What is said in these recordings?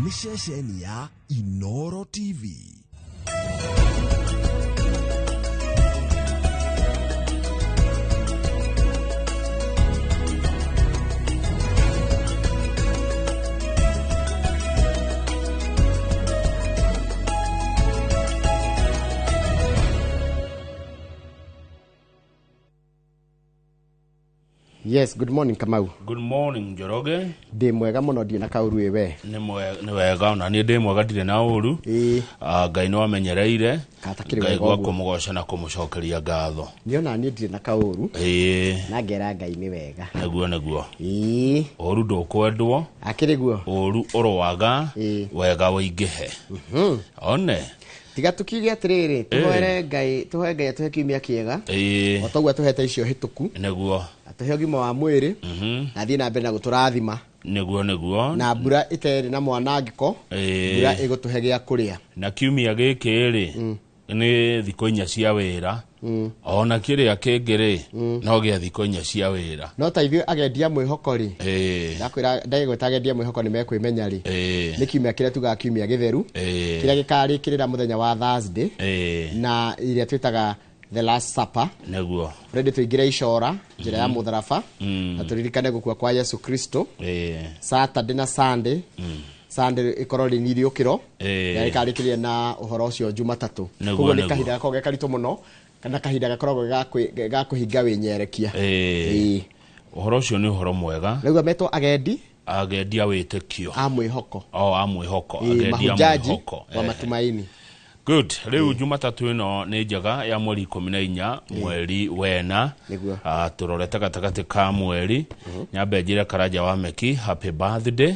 nĩ ceceni ya Inooro TV. Yes, good morning Kamau. Good morning Njoroge. Ndi mwega muno ndi na kauru we. Ni wega na ni ndi mwega ndire na uru. Ngai no amenyereire. Ngai gwa kumugoca na kumucokeria ngatho. Niona ni ndire na kauru. Na ngera Ngai ni wega. Naguo. Oru ndukwendwo. Akiri guo. Oru orowaga. Wega wĩingĩhe. One. Tiga tukiuge atiriri tuhoere Ngai tuhe kiumia kiega. Otogwa tuhete icio hituku. Naguo. Atuhe ũgima wa mwĩrĩ. Na thiĩ na mbere na gũtũrathima. Nĩguo. Na mbura ĩterĩ na mwanangĩko. Mbura ĩgũtũhe gĩa kũrĩa. Na kiumia gĩkĩ rĩ nĩ thikũ inya cia wĩra. Ona kĩrĩa kĩngĩ no gĩa thikũ inya cia wĩra. No ta ithuĩ agendia mwĩhoko rĩ. Ndakwĩra ndagĩgwĩta agendia mwĩhoko nĩ mekwĩmenya rĩ. Nĩ kiumia kĩrĩa tugaga kiumia gĩtheru. Kĩrĩa gĩkarĩkĩrĩra mũthenya wa Thursday. Na iria twĩtaga the last supper. Naguo. Friday tuingire icora njira ya mutharaba. Na turirikane gukua kwa Yesu Kristo. Saturday na Sunday. Sunday ikorwo ri niriukiro. Ya ikarĩkĩrĩria na uhoro ũcio Jumatatu. Koguo nĩ kahinda gakoragwo gakarito mũno. Kana kahinda gakoragwo gakũhinga wĩnyerekia. Uhoro ũcio nĩ uhoro mwega. Rĩu metwo agendi. Agendi a wĩtĩkio. A mwĩhoko. A mwĩhoko. Agendi a mwĩhoko. Wa matumaini. Good. Leo Jumatatu ino nĩ njega ya mweri 14 mweri wena. Turorete gatagati ka mweri. Nyambe njire Karaja wa Meki happy birthday.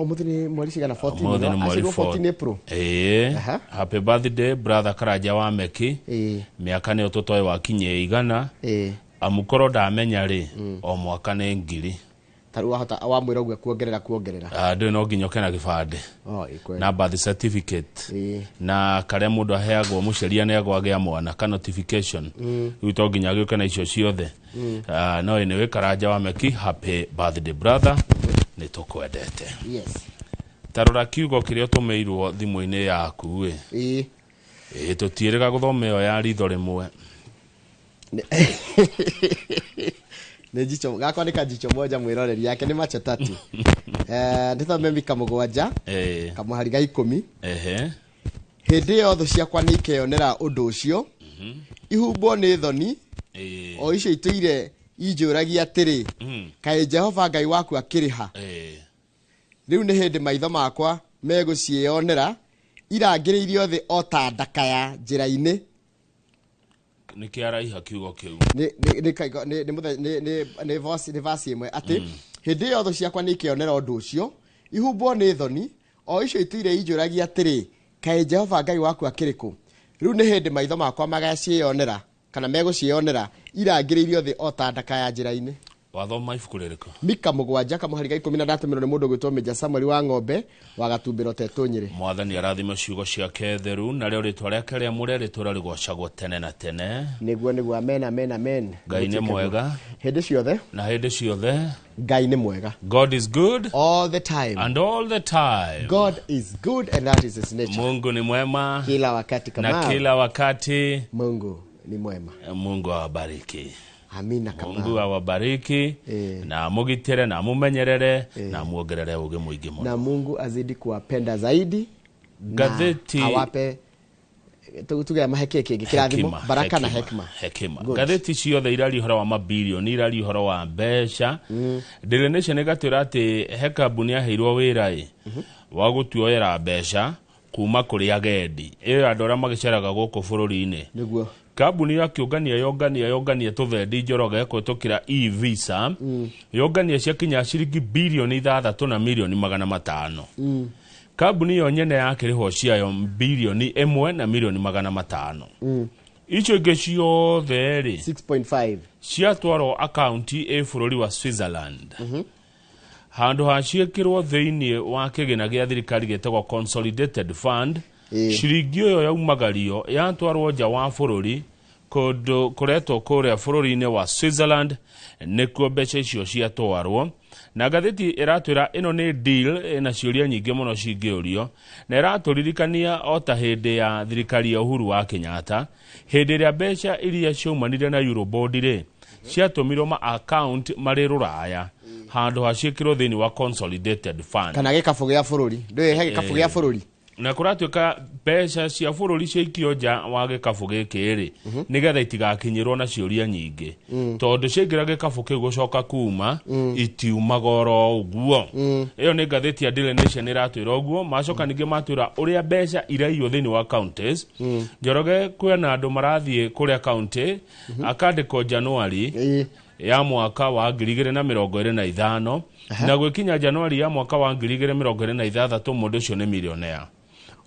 Muthini mweri cigana 14. Mweri 14 April. Happy birthday brother Karaja wa Meki. Miaka nĩ ũtũtũĩ wakinye igana. Amukoro ndamenya ri o mwaka nĩ ngiri. Taru wahota awamwira ugue kuongerera. Ndio no nginyoke na gibande. Na birth certificate. Na kare mundu aheagwo muceria ne agwagĩa mwana ka notification. Uto nginya gĩuke na icio ciothe. No ene Karaja wa Meki happy birthday brother. Nĩ tũkwendete. Yes. Tarora kiugo kĩrĩa tũmeirwo thimũ-inĩ yaku tũtiĩrĩga gũthoma ĩyo ya ritho rĩmwe. Nejicho gakwa nika jicho moja mwiroreri yake ni macho tatu. Ndithome mika mũgwanja. Kamuhariga 10. Hĩndĩ yothe ciakwa nikeyonera undu ucio. Ihumbo nĩ thoni. O icio ituire injũragia atĩrĩ. Kaĩ Jehova Ngai waku akĩrĩha. Rĩu nĩ hĩndĩ maitho makwa megũciĩyonera irangĩrĩirio thĩ o ta ndakaya njĩra-inĩ. Nikiaraiha kiugo kiu ni vasi imwe ati hindi yothe ciakwa nikionera undu ucio ihumbo ni thoni o icio itire injuragia atiri kaĩ Jehova Ngai waku akiriku. Riu ni hindi maitho makwa magaciĩyonera kana megũciĩyonera irangĩrĩirio thĩ o ta ndakaya njĩra-inĩ. Wathoma ibuku rĩrĩkũ? Mika 7 kamuhariga 13 ni mundu gwitwo Meja Samuel wa Ng'ombe wa Gatumbĩro Tetũ Nyĩrĩ. Mwathani arathime ciugo ciake theru na rĩo rĩtwa rĩake rĩa mũrĩa rĩtũra rĩgocagwo tene na tene. Nĩguo amen. Ngai nĩ mwega hĩndĩ ciothe na hĩndĩ ciothe. Ngai nĩ mwega. God is good all the time. And all the time. God is good and that is his nature. Mungu ni mwema kila wakati kama. Na kila wakati Mungu ni mwema. Mungu awabariki. Amina kama. Mungu awabariki na mugitire na mumenyerere na muongerere uge muingi muno. Na Mungu azidi kuwapenda zaidi. Gatheti awape tuge maheke kingi kirathimo baraka na hekima. Gatheti ciothe irari horo wa mabilioni irari horo wa mbeca. Daily Nation gatwira ati hekambuni aheirwo wĩra wa gutuoyera mbeca kuma kuri agendi. Andũ arĩa magĩceraga gũkũ bũrũri-inĩ. Nĩguo Kambuni ya kiongania tuthendi Njoroge kũhĩtũkĩra e-visa yongania ciakinya ciringi bilioni 6 na milioni 500. Kambuni yo nyene yakĩrĩhwo ciayo bilioni 1 na milioni 500. Icio ingĩ ciothe 6.5 ciatwarwo akaunti bũrũri wa Switzerland. Handũ ha ciĩkĩrwo thĩinĩ wa kĩgĩna gĩa thirikari gĩtagwo Consolidated Fund. Ciringi yo yaumagario yatwarwo nja wa bũrũri kũndũ kũretwo kũrĩa bũrũri-inĩ wa Switzerland nĩkuo mbeca icio ciatwarwo na gatheti iratwira ino ni deal na ciuria nyingi muno cingĩũrio na iratũririkania o ta hĩndĩ ya thirikari ya Uhuru wa Kenyatta hĩndĩ ĩrĩa mbeca iria ciaumanire na Eurobond rĩ ciatũmirwo ma account marĩ rũraya handũ ha ciĩkĩrwo thĩinĩ wa consolidated fund kana gĩkabũ gĩa bũrũri ndũĩ he gĩkabũ gĩa bũrũri na kuratuĩka mbeca cia bũrũri ciaikio nja wa gĩkabũ gĩkĩ rĩ nĩgetha itigakinyĩrwo na ciũria nyingĩ tondũ ciaingĩra gĩkabũ kĩu gũcoka kuma itiumaga oro ũguo ĩyo nĩ ngathĩti ya Daily Nation ĩratwĩra ũguo macoka ningĩ matwĩra ũrĩa mbeca iraiywo thĩinĩ wa counties Njoroge kwĩna andũ marathiĩ kũrĩa county akandĩkwo January ya mwaka wa 2025 na gwĩkinya January ya mwaka wa 2026 mũndũ ũcio nĩ millionaire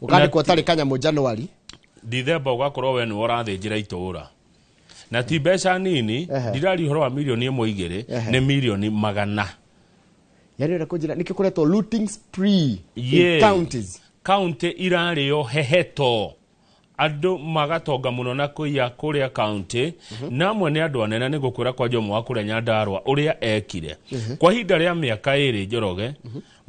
ukandĩkwo tarĩ kanyamũ January December ugakorwo we nĩ ũrathĩnjĩra itũũra na ti mbeca nini ndirari ũhoro wa milioni 1-2 nĩ milioni 100 yani kũnjĩra nĩkĩ kũretwo looting spree in counties county irarĩo heheto andũ magatonga mũno na kũiya kũrĩa county na amwe nĩ andũ anene nĩ gũkwĩra kwa Jomo wa kũrĩa Nyandarua ũrĩa ekire kwa hinda rĩa mĩaka 2 Njoroge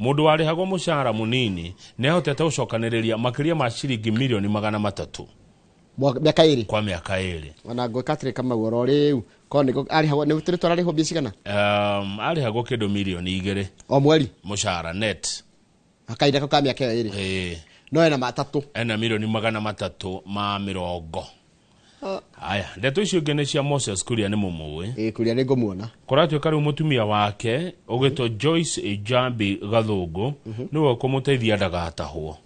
mũndũ warĩhagwo mũcara mũnini nĩ ahotete gũcokanĩrĩria makĩria ma ciringi milioni 300 mĩaka 2 kwa mĩaka 2 ona ngũkatrĩ kama oro rĩu ko nĩ arĩhagwo nĩ tũrĩ twararĩhwo mbia cigana arĩhagwo kĩndũ milioni 2 o mweri mũcara net akaida kwa mĩaka 2 no ena matatu ena milioni 300 aya ndeto icio ngene cia Moses Kuria nĩ mũmũĩ Kuria nĩ ngũmuona kũratuĩka rĩu mũtumia wake ũgĩtwo Joyce Ejambi Gathũngũ nĩwe kũmũteithia ndagatahwo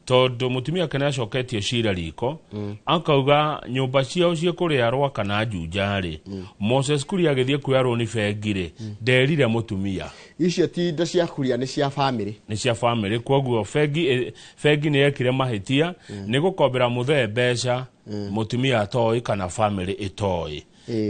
tondũ mũtumia wake nĩacoketie cira riko akauga nyũmba ciao cia kũrĩa rwa kana njunjarĩ Moses Kuria agĩthiĩ kuoya rũni bengirĩ nderire mũtumia icio ti indo cia Kuria nĩ cia family kwoguo bengi nĩ ekire mahĩtia nĩ gũkombera mũthee mbeca mũtumia atoĩ kana family itoĩ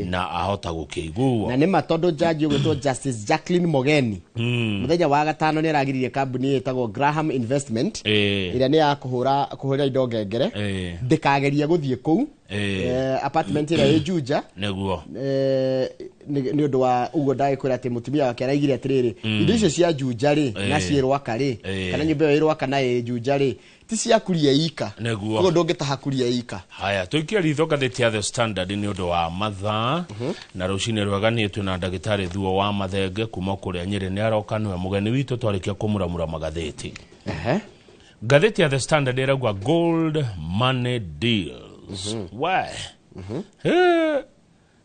na ahota gũkĩiguo na nĩ matondũ jaji ũgĩtwo Justice Jacqueline Mogeni mũthenya wa gatano nĩ aragiririe kambuni ĩtagwo Graham Investment ĩrĩa nĩ ya kũhũra indo ngengere ndĩkageria gũthiĩ kũu apartment ĩrĩa ĩ Juja nĩguo nĩ ũndũ wa ũguo ndagĩkwĩra atĩ mũtumia wake araigire atĩrĩrĩ indo icio cia Juja rĩ na ciĩrwaka rĩ kana nyũmba ĩyo ĩrwaka na ĩ Juja rĩ ti cia Kuria ika ũguo ndũngĩtaha Kuria ika haya tũikia ritho ngathĩti ya The Standard nĩ ũndũ wa mathaa na rũcinĩ rwega nĩ twĩna ndagĩtarĩ Thuo wa Mathenge kuma kũrĩa Nyĩrĩ nĩ aroka nĩwe mũgeni witũ twarĩkia kũmuramura magathĩti ngathĩti ya The Standard ĩrauga gold money deals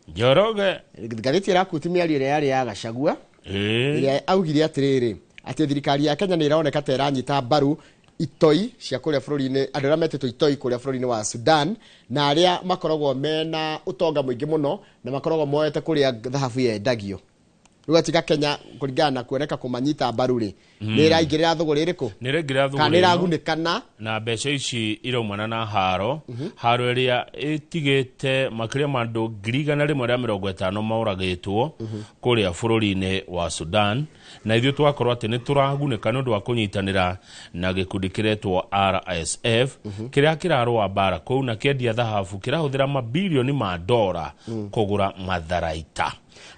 Njoroge ngathĩti ĩrakuti mĩario ĩrĩa yarĩ ya Gachagua ĩrĩa augire atĩrĩrĩ atĩ thirikari ya Kenya nĩ ĩroneka ta ĩranyita mbaru itoi cia kũrĩa bũrũri-inĩ andũ arĩa metĩtwo itoi kũrĩa bũrũri-inĩ wa Sudan na arĩa makoragwo mena ũtonga mũingĩ mũno na makoragwo moete kũrĩa thahabu yendagio rĩu atiga Kenya kũringana na kuoneka kũmanyita mbaru rĩ nĩ ĩraingĩrĩra thũgũrĩ ĩrĩkũ kana ĩragunĩkana na mbeca ici iraumana na haro ĩrĩa ĩtigĩte makĩria ma andũ 150 maũragĩtwo kũrĩa bũrũri-inĩ wa Sudan na ithuĩ twakorwo atĩ nĩ tũragunĩka nĩ ũndũ wa kũnyitanĩra na gĩkundi kĩretwo RSF kĩrĩa kĩrarũa mbara kũu na kĩendia thahabu kĩrahũthĩra mabilioni ma ndora kũgũra matharaita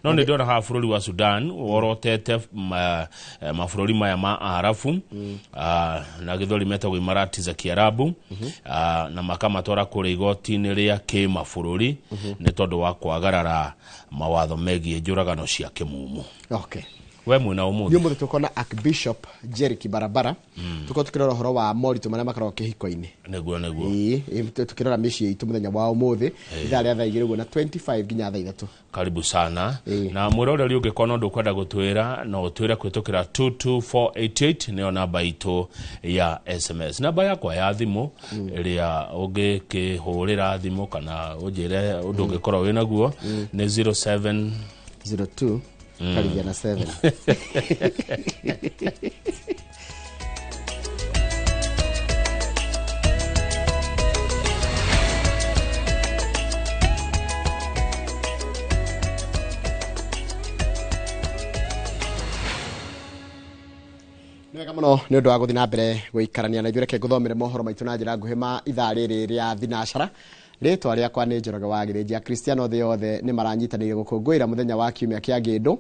no nĩ ndona haha bũrũri wa Sudan worotete mabũrũri maya ma Arabu na gĩthori metagwo Imarati za Kiarabu na makamatwara kũrĩa igoti-inĩ rĩa kĩmabũrũri nĩ tondũ wa kwagarara mawatho megiĩ njũragano cia kĩmumu we mwena ũmũthĩ nĩ mũthĩ tũkona Archbishop Jerry Kibarabara tũko tukĩrora ũhoro wa moritũ marĩa makoragwo kĩhiko-inĩ nĩguo tukĩrora mĩciĩ itũ mũthenya wa ũmũthĩ ithaa rĩa thaa 2 na 25 nginya thaa 3 karibu sana na mwĩra ũrĩa ũngĩkorwo ũndũ ũkwenda gũtwĩra no ũtwĩre kwĩtũkĩra 22488 nĩyo namba itũ ya SMS namba yakwa ya thimũ ĩrĩa ũngĩkĩhũrĩra thimũ kana ũnjĩre ũndũ ũngĩkorwo wĩ naguo nĩ 0702 Karibiana 7 Nĩwega mũno nĩ ũndũ wa gũthiĩ na mbere gũikarania na ithuĩ reke ngũthomere mohoro maitũ na njĩra nguhĩ ma ithaa rĩrĩ rĩa thinacara rĩtwa rĩakwa nĩ Njoroge wa Gĩthĩnjia Kristiano thĩ yothe nĩ maranyitanĩire gũkũngũĩra mũthenya wa kiumia kĩa Ngĩndũ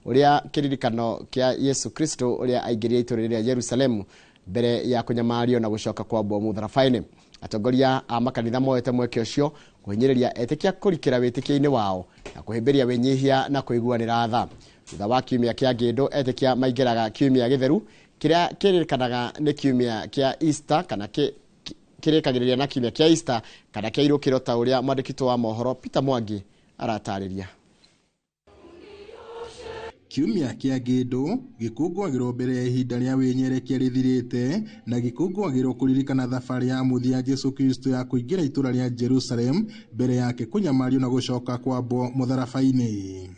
uria kiririkano kia Yesu Kristo uria aingirire iturire rya Jerusalemu mbere ya kunyamario na gucoka kwa bomu tharafaini. Atongoria a makanitha moete mweke ucio kuhinyiriria etikia kurikira witikia-ini wao na kuhimbiria winyihia na kuiguanira tha. Thutha wa kiumia kia Ngindu, etikia maingiraga kiumia githeru kiria kiririkanaga ni kiumia kia Easter kana kirikagiriria na kiumia kia Easter kana kia irukiro ta uria mwandikitwo wa mohoro Peter Mwangi aratariria. Kiumia kia Ngindu gikungwagirwo mbere ya ihinda ria winyerekia rithirite na gikungwagirwo kuririkana thabari ya muthia Jesu Kristo ya kuingira itura ria Jerusalem mbere yake kunyamario na gucoka kwa bo mutharafaini.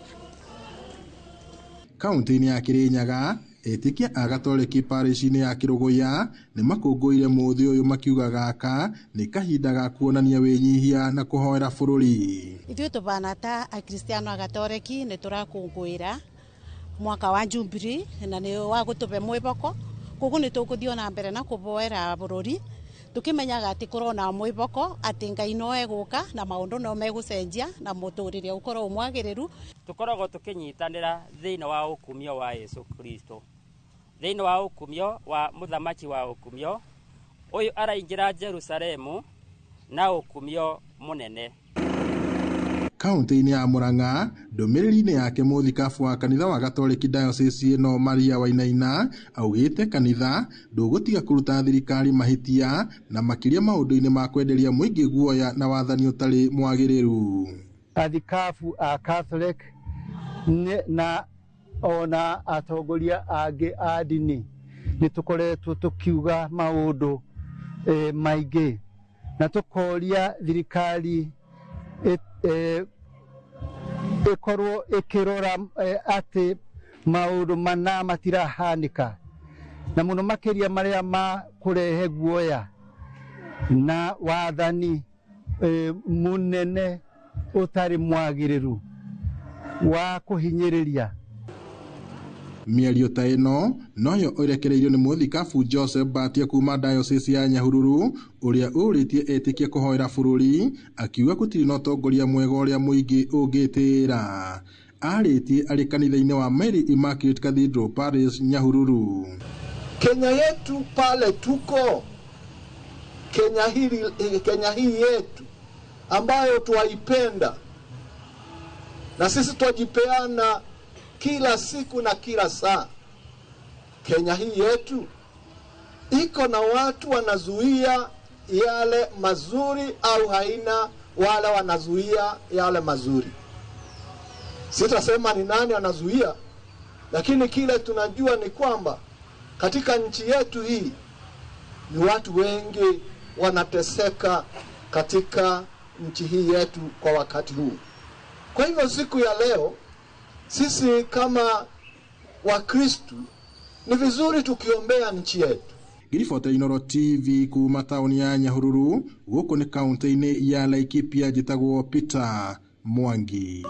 Kaunti-ini ya Kirinyaga, etikia agatoleki parish-ini ya Kiruguya ni makunguire muthi uyu makiuga gaka ni kahinda ga kuonania winyihia na kuhoera bururi. Ithuĩ tubana ta akristiano agatoleki ni turakunguira mwaka wa Jubilee na ni wa gutupe mwiboko kugu ni tukuthio na mbere na kuboera bururi tukimenyaga ati korona mwiboko ati Ngai no eguka na maundu no megucenjia na muturire ukoro umwagiriru. Tukoragwo tukinyitanira thiini wa ukumio wa Yesu Kristo, thiini wa ukumio wa muthamaki wa ukumio uyu araingira Jerusalemu na ukumio munene. Kaunti-ini ya Murang'a, ndumiriri-ini yake muthikabu wa kanitha wa Gatoleki diocese ino Maria Wainaina augite kanitha ndugutiga kuruta thirikari mahitia na makiria maundu-ini ma kwenderia muingi guoya na wathani utari mwagiriru. Athikabu a Catholic na ona atongoria angi a dini ni tukoretwo tukiuga maundu maingi na tukoria thirikari ikorwo ikirora ati maundu mana matirahanika na muno makiria maria ma kurehe guoya na wathani munene utari mwagiriru wa kuhinyiriria. Miario ta ino noyo urekereirio ni muthikabu Joseph Batia kuma diocese ya Nyahururu uria uritie etikia kuhoera bururi akiuga gutiri no tongoria mwega uria muingi ungitira. Aritie ari kanitha-ini wa Mary Immaculate Cathedral Parish Nyahururu. Kenya yetu pale tuko, Kenya hii yetu ambayo tuwaipenda na sisi twajipeana kila siku na kila saa. Kenya hii yetu iko na watu wanazuia yale mazuri au haina wale wanazuia yale mazuri. Sitasema ni nani anazuia, lakini kile tunajua ni kwamba katika nchi yetu hii ni watu wengi wanateseka katika nchi hii yetu kwa wakati huu. Kwa hivyo siku ya leo sisi kama Wakristo ni vizuri tukiombea nchi yetu. Giriboti Inooro TV kuma tauni ya Nyahururu guku ni kaunti-ini ya Laikipia jitagwo Peter Mwangi.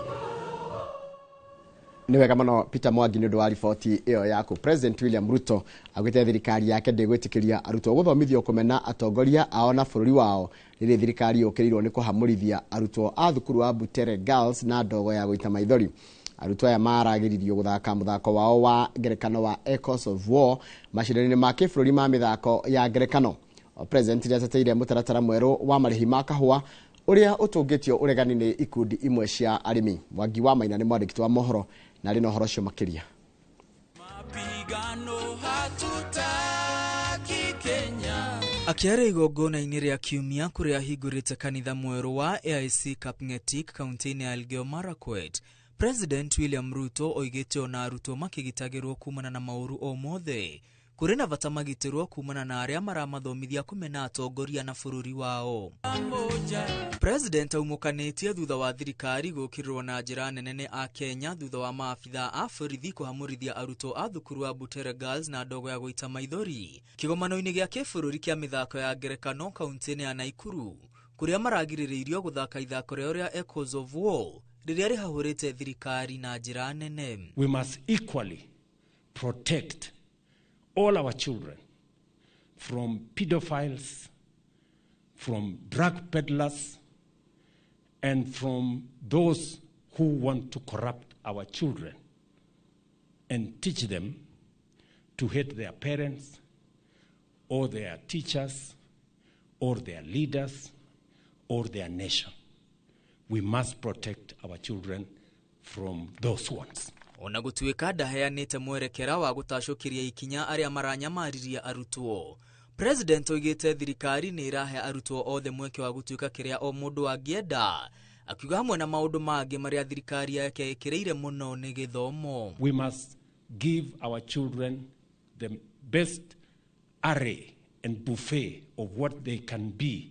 Ni wega muno Peter Mwangi ni undu wa riboti iyo yaku. President William Ruto agwite thirikari yake ndigwitikiria arutwo guthomithio kumena atongoria ao na bururi wao riri thirikari yukirirwo ni kuhamurithia arutwo a thukuru wa Butere Girls na ndogo ya guita maithori. Arutwo aya maragiririo guthaka muthako wao wa ngerekano wa Echoes of War macindano-ini ma kibururi ma mithako ya ngerekano. President riateteire mutaratara mweru wa marihi ma kahua uria utungitio uregani ni ikundi imwe cia arimi. Mwangi wa Maina ni mwandiki wa mohoro na rino horo cio makiria. Akiara igongona-ini ria kiumia kuria hingurite kanitha mweru wa AIC Kapngetik kaunti-ini ya Elgeyo Marakwet, President William Ruto oigite ona arutwo makigitagirwo kumana na mauru o mothe kuri na bata magitirwo kumana na aria maramathomithia kumena atongoria na bururi wao. President aumukanitie thutha wa thirikari gukirirwo na njira nene a Kenya thutha wa maafitha a borithi kuhamurithia arutwo a thukuru wa Butere Girls na ndogo ya guita maithori kigomano-ini gia kibururi kia mithako ya ngerekano kaunti-ini ya Naikuru kuria maragirireirio guthaka ithako ria Echoes of War riria rihahurite thirikari na njira nene. We must equally protect all our children from pedophiles, from drug peddlers, and from those who want to corrupt our children. and teach them to hate their parents or their teachers or their leaders or their nation. We must protect our children from those ones. Ona gutuika ndaheanite mwerekera wa gutacokiria ikinya aria maranyamariria arutwo. President oigite thirikari ni irahe arutwo othe mweke wa gutuika kiria o mundu angienda, akiuga hamwe na maundu mangi maria thirikari yake ikireire muno ni githomo. We must give our children the best array and buffet of what they can be.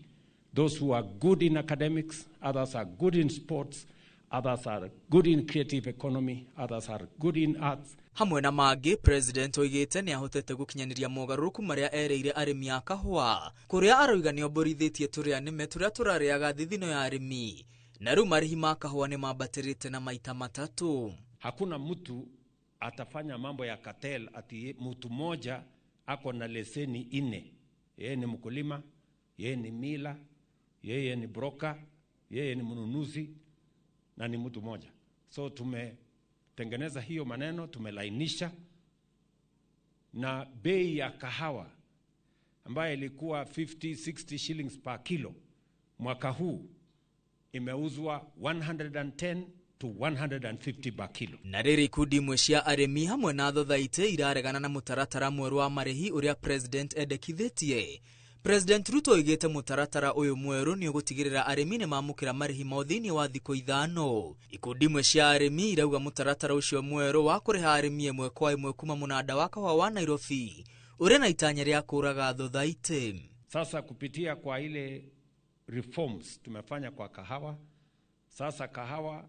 Those who are good in academics, others are good in sports, others are good in creative economy, others are good in arts. Hamwe na magi, President oigite ni ahotete gukinyaniria mogaruku maria ereire arimi a kahua, kuria aroiga ni oborithitie turia nime turia turariaga thithino ya arimi, na riu marihi ma kahua ni mabatirite na maita matatu. Hakuna mtu atafanya mambo ya cartel ati mtu moja ako na leseni 4. Yeye ni mkulima, yeye ni mila, yeye ni broker, yeye ni mnunuzi na ni mtu moja. So tumetengeneza hiyo maneno, tumelainisha, na bei ya kahawa ambayo ilikuwa 50-60 shillings per kilo mwaka huu imeuzwa 110 to 150 per kilo. Na riri kudi mweshia aremi hamwe na thothaite iraregana na mutaratara mweru wa marihi uria President endekithitie. President Ruto oigite mutaratara uyu mweru ni ugutigirira aremi ni mamukira marihi mothini wa thiko 5. Ikundi mweshia aremi irauga mutaratara ucio mweru wa kuriha aremi imwe kwa imwe kuma munada wa kahua wa Nairobi uria na itanya ria kuraga thothaite. Sasa kupitia kwa ile reforms tumefanya kwa kahawa, sasa kahawa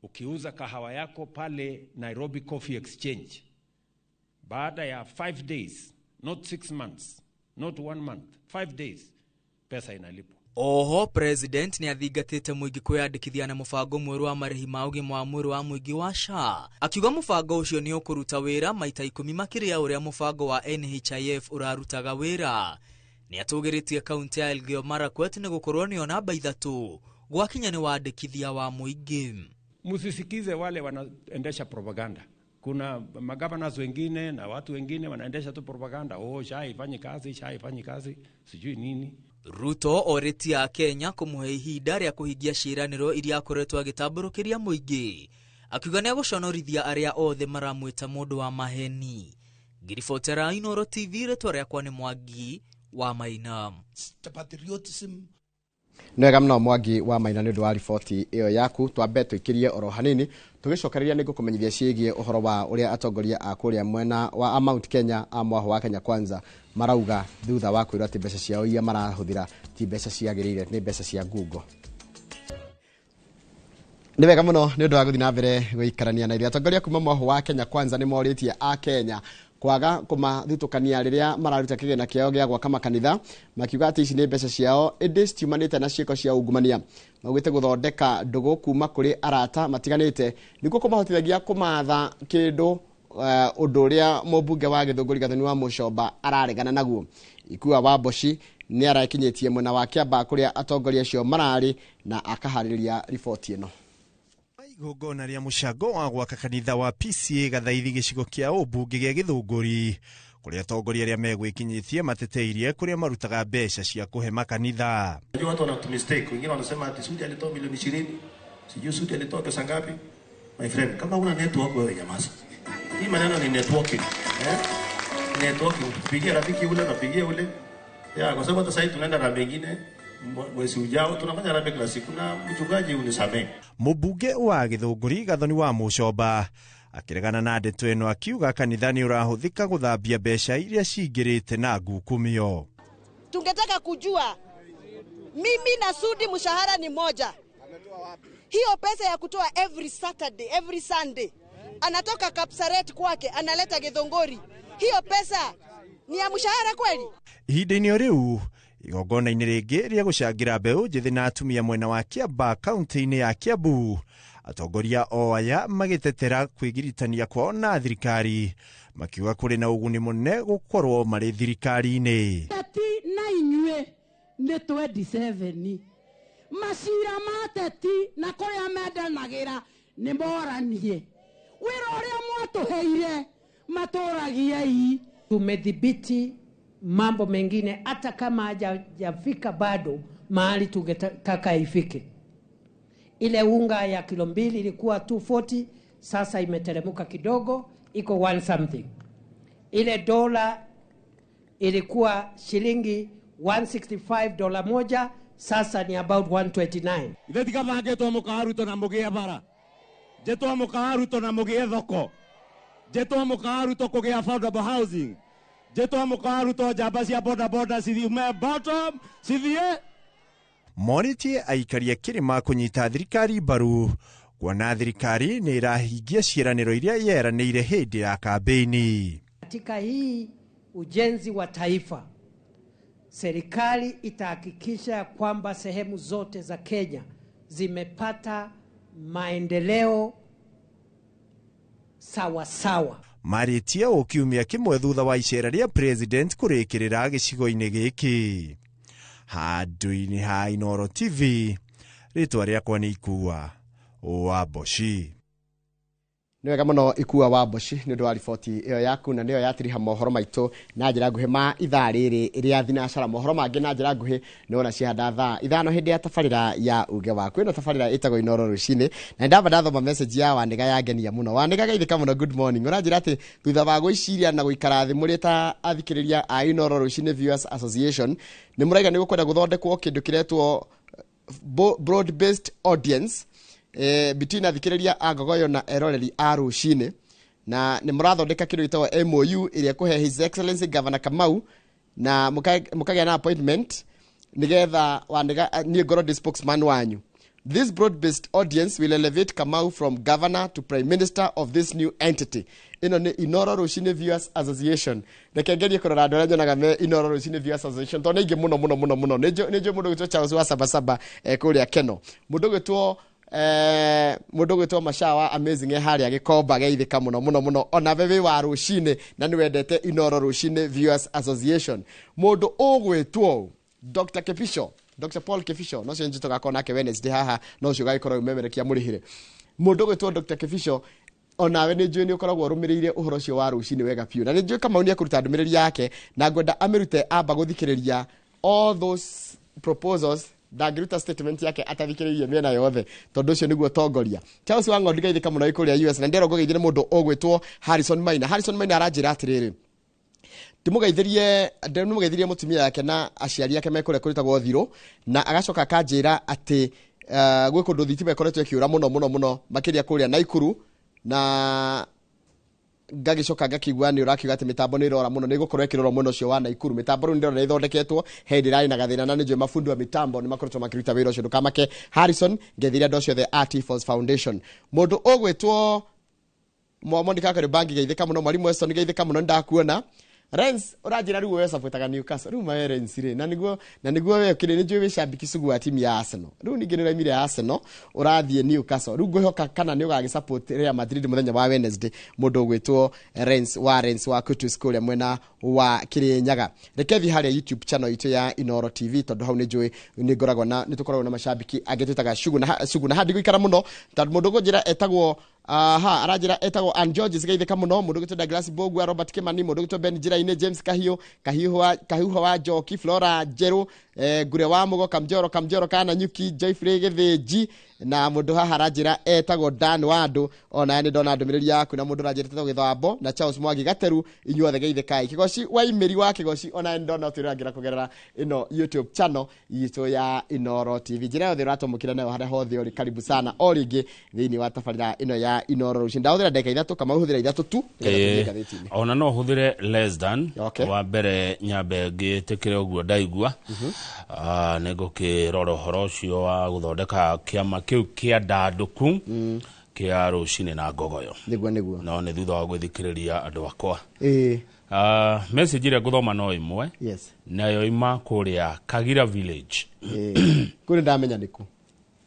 ukiuza kahawa yako pale Nairobi Coffee Exchange, baada ya 5 days, not 6 months, not 1 month, 5 days, pesa inalipo. Oho, President ni athingatite muingi kwiyandikithia na mubango mweru wa marihi ma ugima wa mwiri wa muingi wa SHA. Akiuga mubango ucio ni ukuruta wira maita 10 makiria uria mubango wa NHIF urarutaga wira. Ni atugiritie kaunti ya Elgeyo Marakwet ni gukorwo ni namba 3 gwakinya ni wandikithia wa muingi. Musisikize wale wanaendesha propaganda. Kuna magavanas wengine na watu wengine wanaendesha tu propaganda. Oh, SHA ifanyi kazi, sijui nini. Ruto oritia Kenya kumuhe ihinda ria kuhingia ciiraniro iria akoretwo agitamburukiria muingi, akiuga ni aguconorithia aria othe maramwita mundu wa maheni. Ngiribotera Inooro TV retwa riakwa ni Mwangi wa Maina. Patriotism. Nwega mno Mwangi wa Maina ni ndu wa riboti iyo yaku. Twambe twikirie oro hanini tugicokereria ni gukumenyithia ciigie uhoro wa uria atongoria a kuria mwena wa Mount Kenya amwaho wa Kenya Kwanza marauga thutha wa kwirwa ati mbeca ciao iria marahuthira ti mbeca ciagirire, ni mbeca cia ngungo. Ni wega muno ni ndu wa guthina mbere guikarania na iria atongoria kuma mwaho wa Kenya Kwanza ni moritie a Kenya kwaga kumathitũkania riria mararuta kigena kiao gia gwaka makanitha, makiuga ati ici ni mbeca ciao indi citiumanite na ciiko cia ungumania. Maugite guthondeka ndugu kuma kuri arata matiganite niguo kumahotithagia kumatha kindu undu uria mubunge wa Githunguri Gathoni wa Mucomba araregana naguo. Ikua wa Boshi ni arakinyitie mwena wa Kiamba kuria atongoria acio marari na akahariria riboti ino. Igongona ria mucango wa gwaka kanitha wa PCA Gathaithi gicigo kia ubunge gia Githunguri kuria atongoria aria megwikinyitie mateteire kuria marutaga mbeca cia kuhe makanitha. Unajua watu wana mistake, wengine wanasema ati Sudi alitoa milioni 20, sijui Sudi alitoa pesa ngapi. My friend, kama una network wewe nyamaza. Hii maneno ni networking, networking. Pigia rafiki ule na pigia ule. Ya, kwa sababu hata sasa tunaenda na mengine mwezi ujao tunafanya rambe kila siku na mchungaji unisamee. Mubunge wa Githunguri Gathoni wa Mucomba akiregana na ndeto ino akiuga kanitha ni urahuthika guthambia mbeca iria cingirite na ngukumio. Tungetaka kujua mimi na Sudi mshahara ni moja. Hiyo pesa ya kutoa every Saturday, every Sunday anatoka Kapsaret kwake analeta Githunguri. Hiyo pesa ni ya mshahara kweli? Ihinda-inĩ riu igongona-inĩ rĩngĩ rĩa gũcangira mbeũ njĩthĩ na atumia mwena wa Kiamba kaunti-inĩ ya Kiambu, atongoria o aya magĩtetera kwĩgiritania kwao na thirikari, makiuga kũrĩ na ũguni mũnene gũkorwo marĩ thirikari-inĩ. Teti na inyuĩ nĩ 27 macira ma teti na kũrĩa mendanagĩra nĩ moranie. wira uria mwatuheire maturagiei. Tumedhibiti mambo mengine hata kama hajafika bado mahali tungetaka ifike. Ile unga ya kilo 2 ilikuwa 240, sasa imetelemuka kidogo, iko 1 something. Ile dola ilikuwa shilingi 165 dola moja, sasa ni about 129. Ithetika bangetwo mukaruto na mugie bara. Jetwa mukaruto na mugie thoko. Jetwa mukaruto kugia affordable housing. Jetwa mukaruto jamba cia boda boda cithiume bottom cithie. Monitie aikaria kirima kunyita thirikari mbaru kuona thirikari ni irahingia ciĩranĩro iria yeranĩire hĩndĩ ya kampeni. Katika hii ujenzi wa taifa, serikali itahakikisha kwamba sehemu zote za Kenya zimepata maendeleo sawa sawa. Maritia o kiumia kimwe thutha wa icera ria president kurikirira gicigo-ini giki. Handũ-inĩ ha Inooro TV, rĩtwa rĩakwa nĩ Ikua Wamboci. Nĩ wega mũno Ikua Wamboci nĩ ũndũ wa riboti ĩyo yaku, na nĩyo yatiriha mohoro maitũ na njĩra nguhĩ ma ithaa rĩrĩ rĩa thinacara. Mohoro mangĩ na njĩra nguhĩ nĩ ona ciahanda thaa 5 hĩndĩ ya tabarĩra ya uge waku. Ĩno tabarĩra ĩtagwo Inooro Rũcinĩ, na ndamba ndathoma message ya Wanĩga yangenia mũno. Wanĩga geithĩka mũno, good morning. Ũranjĩra atĩ thutha wa gwĩciria na gũikara thĩ mũrĩ ta athikĩrĩria a Inooro Rũcinĩ Viewers Association, nĩ mũraiga nĩ gũkwenda gũthondekwo kĩndũ kĩretwo broad based audience between athikĩrĩria a Ngogoyo na eroreri a Rũcinĩ, na nĩ mũrathondeka kĩndũ gĩtagwo MOU ĩrĩa kũhe His Excellency Governor Kamau, na mũkagĩa na appointment nĩgetha Wanĩga niĩ ngorwo ndĩ spokesman wanyu. This broad-based audience will elevate Kamau from governor to prime minister of this new entity. Ino ni Inooro Rũcinĩ Viewers Association. Reke ngerie kũrora andũ arĩa nyonaga me Inooro Rũcinĩ Viewers Association. Tondũ nĩ ingĩ mũno mũno mũno mũno. Nĩnjũ mũndũ gwĩtwo Charles wa Sabasaba kũrĩa Keno. Mũndũ gwĩtwo Mashawa Amazing harĩa Gĩkomba geithĩka mũno mũno mũno. Ona wewe wa Rũcinĩ na nĩ wendete Inooro Rũcinĩ Viewers Association. Mũndũ ũgwĩtwo Dr. Kepisho, Dr. Paul Kepisho, no cio njito gakona nake Wednesday haha, no cio gagĩkorwo umemerekia mũrĩhire. Mũndũ gwĩtwo Dr. Kepisho, onawe nĩ njũĩ nĩ ũkoragwo ũrũmĩrĩire ũhoro ũcio wa Rũcinĩ wega biũ. Na nĩ njũĩ Kamau nĩ ekũruta ndũmĩrĩri yake, na ngwenda amĩrute amba gũthikĩrĩria all those proposals. Ndangĩruta statement yake atathikĩrĩirie mĩena yothe, tondũ ũcio nĩguo tongoria. Charles Wang'ondi geithĩka mũno kũrĩa US, na ndĩrwo ngũgeithie mũndũ ũgwĩtwo Harrison Maina. Harrison Maina aranjĩra atĩrĩrĩ, ndĩmũgeithirie mũtumia yake na aciari yake mekũrĩa kũrĩtagwo Thirũ, na agacoka akanjĩra atĩ gwĩ kũndũ thitima ĩkoretwo ĩkĩũra mũno mũno mũno makĩria kũrĩa Naikuru, na ngagĩcoka ngakĩigua nĩ ũrakiuga atĩ mĩtambo nĩ ĩrora mũno, nĩ gũkorwo ĩkĩrora mwena ũcio wa Naikuru. Mĩtambo rĩu ndĩrona ĩthondeketwo hĩndĩ ĩrarĩ na gathĩna, na nĩ njũĩ mabundi wa mĩtambo nĩ makoretwo makĩruta wĩra ũcio. Ndũkamake Harrison, ngeithiria andũ acio the Artifacts Foundation. Mũndũ ũgwĩtwo Monica Karĩbangi geithĩka mũno, Mwalimu Weston geithĩka mũno, ndakuona. Rens ũranjĩra rĩu wewe supportaga Newcastle. Rĩu ma Rens rĩ, na niguo wewe kĩrĩ nĩ njũĩ wĩ shabiki sugu wa timu ya Arsenal. Rĩu ningĩ nĩ ũraimire Arsenal ũrathiĩ Newcastle. Rĩu ngwĩhoka kana nĩ ũgagĩsupport Real Madrid mũthenya wa Wednesday. Mũndũ ũgwĩtwo Rens wa Kutus kũrĩa mwena wa Kĩrĩnyaga. Reke thiĩ harĩa YouTube channel itũ ya Inooro TV, tondũ hau nĩ njũĩ nĩ ngoragwo na nĩ tũkoragwo na mashabiki angĩ twĩtaga Sugu na handi gũikara mũno, tondũ mũndũ ũgũnjĩra etagwo aranjĩra etagwo Ann George geithĩka mũno. Mũndũ gwĩtwo Douglas Bogwa, Robert Kimani, mũndũ gwĩtwo Ben Njĩra-inĩ, James Kahiũha wa Njoki, Flora Njerũ, Ngure wa Mũgo, Kamjoro kana Nyuki, Joyfrey Gĩthĩnji, na mũndũ haha aranjĩra etagwo Dan Wandũ. Ona nĩ ndona ndũmĩrĩri yaku, na mũndũ aranjĩra etagwo Gĩthambo na Charles Mwangi Gateru, inyuothe geithĩkai. Kĩgoci wa imĩri wa Kĩgoci, ona nĩ ndona ũtũrangĩra kũgerera ĩno YouTube channel itũ ya Inooro TV. Njĩra yothe ũratũmũkĩra nayo harĩa hothe ũrĩ, karibu sana o rĩngĩ thĩinĩ wa tabarĩra ĩno ya Inooro Rũcinĩ. Ndahũthĩra ndagĩka 3, kama ũhũthĩra 3 tu. Ona no ũhũthĩre less than. Wa mbere nyambe ngĩtĩkĩre ũguo ndaigua. Nĩ ngũkĩrora ũhoro ũcio wa gũthondeka kĩama kĩu kĩa ndandũku kĩa Rũcinĩ na Ngogoyo. Nĩguo no nĩ thutha wa gwĩthikĩrĩria andũ akwa. Message ĩrĩa ngũthoma no ĩmwe, nayo ima kũrĩa Kagira Village. Kũrĩ ndamenya nĩku.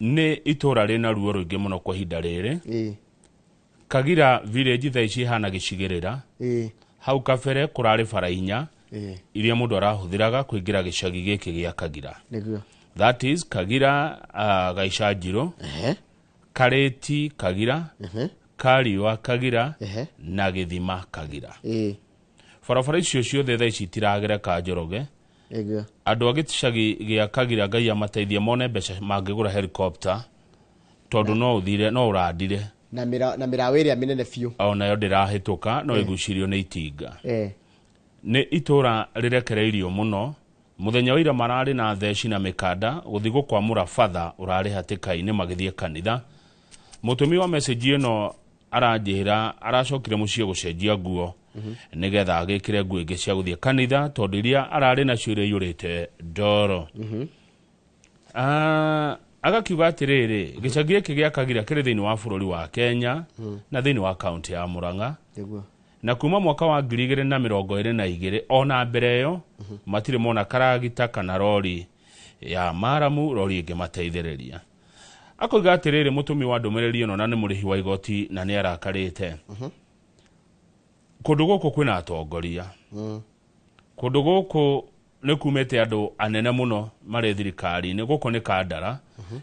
Nĩ itũra rĩna ruo rũingĩ mũno kwa ihinda rĩrĩ. Kagira Village thaa ici hana gĩcigĩrĩra. Hau kabere kũrarĩ bara 4 iria mũndũ arahũthĩraga kũingĩra gĩcagi gĩkĩ gĩa Kagira. That is Kagira Gaicajiro, Kareti Kagira, Kariwa Kagira na Githima Kagira. Barabara icio ciothe thaa ici itiragera Kanjoroge. Andũ a gĩcagi gĩa Kagira Ngai amateithie mone mbeca mangĩgũra helicopter tondũ no ũthire no ũrandire na mĩraũ ĩrĩa mĩnene biũ ona yo ndĩrahĩtũka no ĩgucirio nĩ itinga. Nĩ itũra rĩrekereirio mũno. Muthenya wa ira mararĩ na theci na mikanda guthi gukwamura father urari hatikaine magithie kanitha. Mutumi wa message ino aranjira aracokire mucie gucenjia nguo nigetha agikire nguo ingi cia guthie kanitha tondu iria arari na ciure yurite ndoro. Agakiuga atiriri gicagi giki gia Kagira kiri thiini wa bururi wa Kenya na thiini wa county ya Murang'a. Na kuma mwaka wa 2022 ona mbere yo matire mona karagita kana rori ya maramu rori ingi mateithĩrĩria. Akoiga atiriri mutumi wa ndumiriri ino na ni murihi wa igoti na ni arakarite. Kundu guku kwina atongoria. Kundu guku ni kumete andu anene muno mari thirikari ni guku ni Kandara.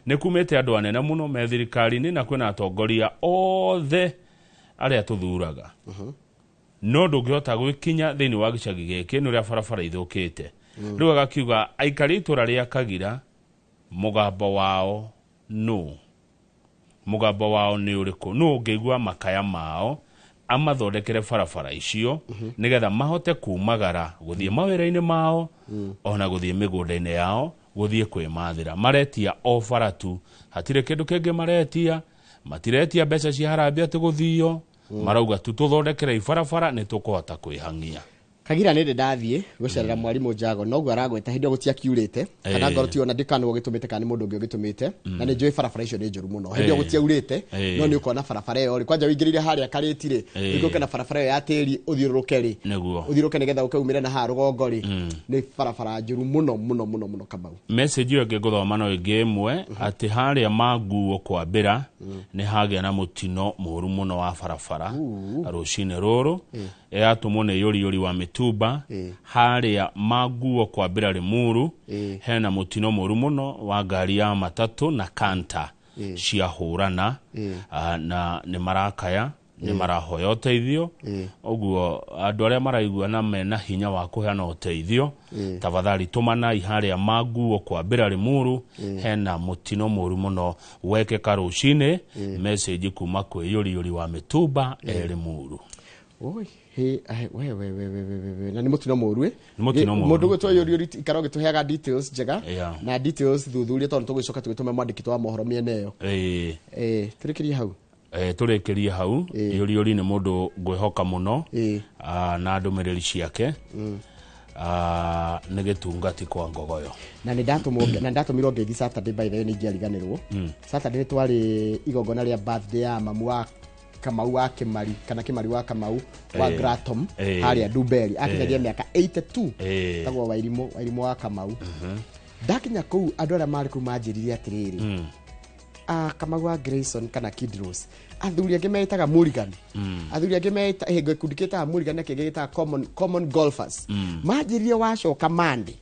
Ni kumete andu anene muno me thirikari ni na kwina atongoria othe aria tuthuraga. No ndũngĩhota gwĩkinya thĩinĩ wa gĩcagi gĩkĩ nĩ ũrĩa barabara ithũkĩte. Rĩu agakiuga aikari itũra rĩa Kagira mũgambo wao mũgambo wao nĩ ũrĩkũ no ũngĩigua makaya mao amathondekere barabara icio nĩgetha mahote kumagara gũthiĩ mawĩra-inĩ mao ona gũthiĩ mĩgũnda-inĩ yao gũthiĩ kwĩmathĩra. Maretia o bara tu, hatirĩ kĩndũ kĩngĩ maretia, matiretia mbeca cia harambĩ atĩ gũthio. Marauga tuthondekere ibarabara ni tukuhota kwĩhangia. Kagira nĩ ndathiĩ gũcerera mwarimu Njago no gwaragweta hindi gũtia kiurĩte kana ngoro ti ona ndikanwo gĩtũmĩte kana mũndũ ũngĩ ũgĩtũmĩte na nĩ njũĩ barabara icio nĩ njũru mũno hindi gũtia urĩte no nĩ ũkona barabara ĩyo ri kwanja wingĩrĩire harĩa karĩtire ũgĩũka na barabara ĩyo ya tĩri ũthiũrũrũke ri ũthiũrũrũke nĩgetha ũkaumĩre na ha rũgongo ri nĩ barabara njũru mũno Kamau. Message ĩyo ngĩgũthoma no ĩngĩ ĩmwe atĩ harĩa manguo kwambĩra nĩ hagĩa na mũtino mũru mũno wa barabara rũcinĩ rũrũ yatumwo nĩ yori wa Mituba harĩa manguo kwambĩra Limuru hena mũtino mũru mũno wa ngari ya matatu na kanta cia hũrana na nĩ marakaya nĩ marahoya ũteithio. Ũguo andũ arĩa maraigua na mena hinya wa kũheana ũteithio tafadhali tũmana harĩa manguo kwambĩra Limuru hena mũtino mũru mũno wekeka rũcinĩ. Message kuma kwĩ yori wa Mituba Limuru. Oi na ni mutino mũru mũndũ gwĩtwo yori ikaro gĩtũheaga details njega na details thuthuria tondũ tũgĩcoka tũgĩtũme mwandĩki wa mohoro mĩena ĩyo. Tũrĩkĩrie hau tũrĩkĩrie hau. Yori nĩ mũndũ ngwĩhoka mũno na ndũmĩrĩri ciake nĩ gĩtungati kwa ngogoyo na nĩ ndatumĩrwo ngeithi Saturday by the way nĩ ingĩariganĩrwo. Saturday twarĩ igongona rĩa birthday ya mamu wa Kamau wa Kimari kana Kimari wa Kamau wa Gratom haria Duberi akigeria miaka 82 tagwo Wairimu wa Kamau. Ndakinya kuu andũ arĩa marĩ kuu manjĩrire atirĩrĩ Kamau wa Grayson kana Kidros athuri angĩ metaga Mulligan athuri angĩ meta gĩkundi kĩtaga Mulligan na kĩngĩ gĩtaga common golfers manjĩrire wacoka Monday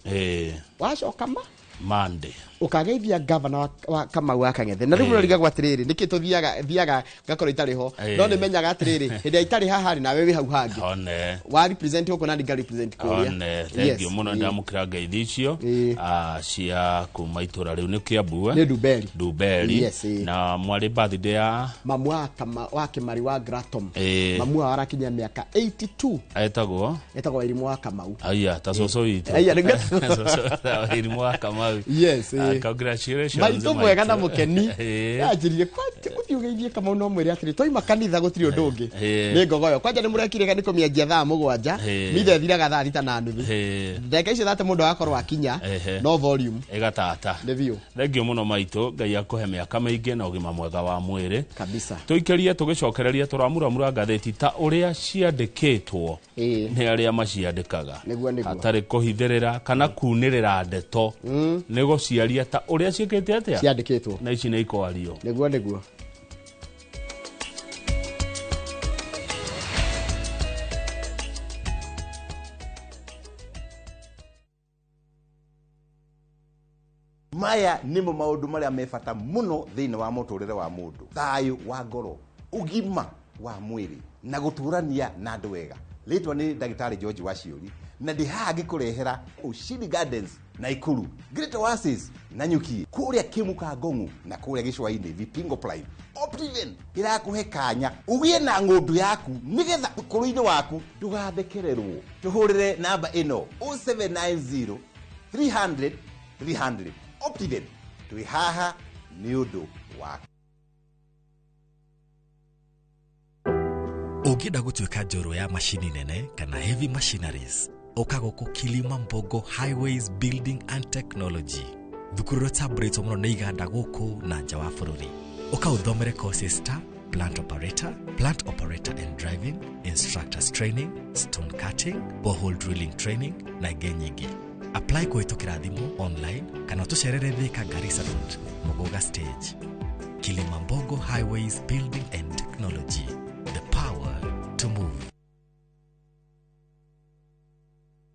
ukageithia governor wa Kamau wa Kang'ethe na rĩu rĩga gwatirĩrĩ nĩkĩ tuthiaga gakorwo itarĩ ho no nĩ menyaga atirĩrĩ hĩndĩ itarĩ haha na wewe hau hangĩ wa represent huko na ndiga represent kũrĩa. Thank you mũno ndamũkĩra ngeithi icio cia kuma itũra rĩu nĩ Kiambu nĩ Duberi na mwarĩ birthday ya mamu wa Kimari wa Gratom mamu wa arakinya mĩaka 82 etagwo Wairimu wa Kamau aya ta soso itu aya nĩgetha Wairimu wa Kamau. Yes congratulations maitũ mwega na mũkeni ajirire kwati ũthiũgeithie Kamau no mwĩre atĩrĩ toima kanitha gũtirĩ ũndũ ũngĩ nĩ ngogoyo kwanja nĩ mũrekire nĩ kũmĩanjia thaa 7 mithe thiraga thaa 6:30 ndeka icio thate mũndũ agakorwo akinya no volume ĩgatata nĩ biũ. Thank you mũno maitũ Ngai akũhe mĩaka mĩingĩ na ũgima mwega wa mwĩrĩ kabisa. Tũikĩrie tũgĩcokereria tũramuramura ngathĩti ta ũrĩa ciandĩkĩtwo nĩ arĩa maciandĩkaga hatarĩ kũhithĩrĩra kana kunĩrĩra ndeto nĩ gũciaria ta ũrĩa ciĩkĩte atĩa ciandĩkĩtwo na ici nĩ ikwario nĩguo maya nimo maundu maria mebata muno thiini wa muturire wa mundu thayu wa ngoro ugima wa mwiri na guturania na andu wega. Litwa ni Dagitari George Waciuri na ndi haha ngikurehera Ushindi Gardens na Ikuru, Great Oasis na Nyuki, kuria Kimuka Ngongu na kuria Gicwaini Vipingo Prime. Optiven irakuhe kanya ugie na ngundu yaku nigetha ukuru-ini waku ndugathekererwo. Tuhurire namba ino 0790 300 300. Optiven twi haha ni undu waku. Ungĩenda gũtuĩka njorua ya mashini nene kana heavy machineries, ũka gũkũ Kilimambogo Highways Building and Technology. Thukuru ta Brito mũno nĩ iganda gũkũ na nja wa bũrũri. Ũka ũthomere courses ta plant operator and driving, instructors training, stone cutting, borehole drilling training na ingĩ nyingĩ. Apply kũhĩtũkĩra thimũ online kana tũcerere Thika Garissa Road, Mogoga Stage. Kilimambogo Highways Building and Technology. The power to move.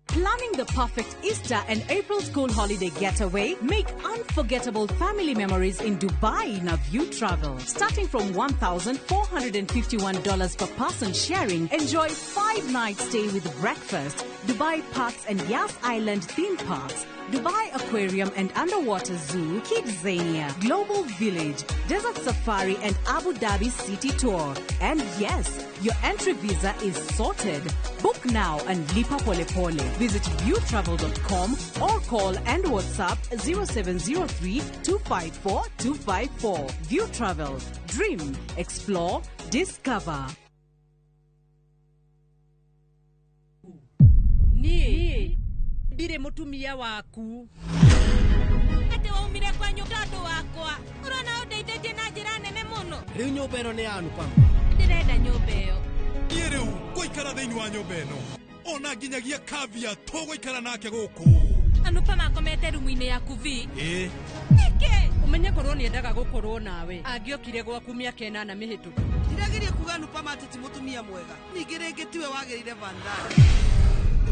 Planning the perfect Easter and April school holiday getaway? Make unforgettable family memories in Dubai in a View Travel. Starting from $1,451 per person sharing, enjoy 5-night stay with breakfast, Dubai Parks and Yas Island theme parks, Dubai Aquarium and Underwater Zoo, Kidzania, Global Village, Desert Safari and Abu Dhabi City Tour. And yes, your entry visa is sorted. Book now and lipa pole pole. Visit viewtravel.com or call and WhatsApp 0703 254 254. View Travel. Dream, explore, discover. Bire mutumia waku ate waumire kwa nyundo wakwa urona undeithĩtie na njĩra nene mũno. Rĩu nyũmba ĩno nĩ yanu pam. Ndĩrenda nyũmba ĩyo. Niĩ rĩu ngũikara thĩinĩ wa nyũmba ĩno ona nginyagia kavia tũgũikara nake gũkũ. Anupa makomete rumu-inĩ yaku vi. Nĩkĩ ũmenye korwo nĩendaga gũkorwo nawe angĩokire gwaku mĩaka 8 mĩhĩtũku. Ndirageria kuga Anupa mateti mũtumia mwega ningĩ rĩngĩ tiwe wagĩrĩire Vandana.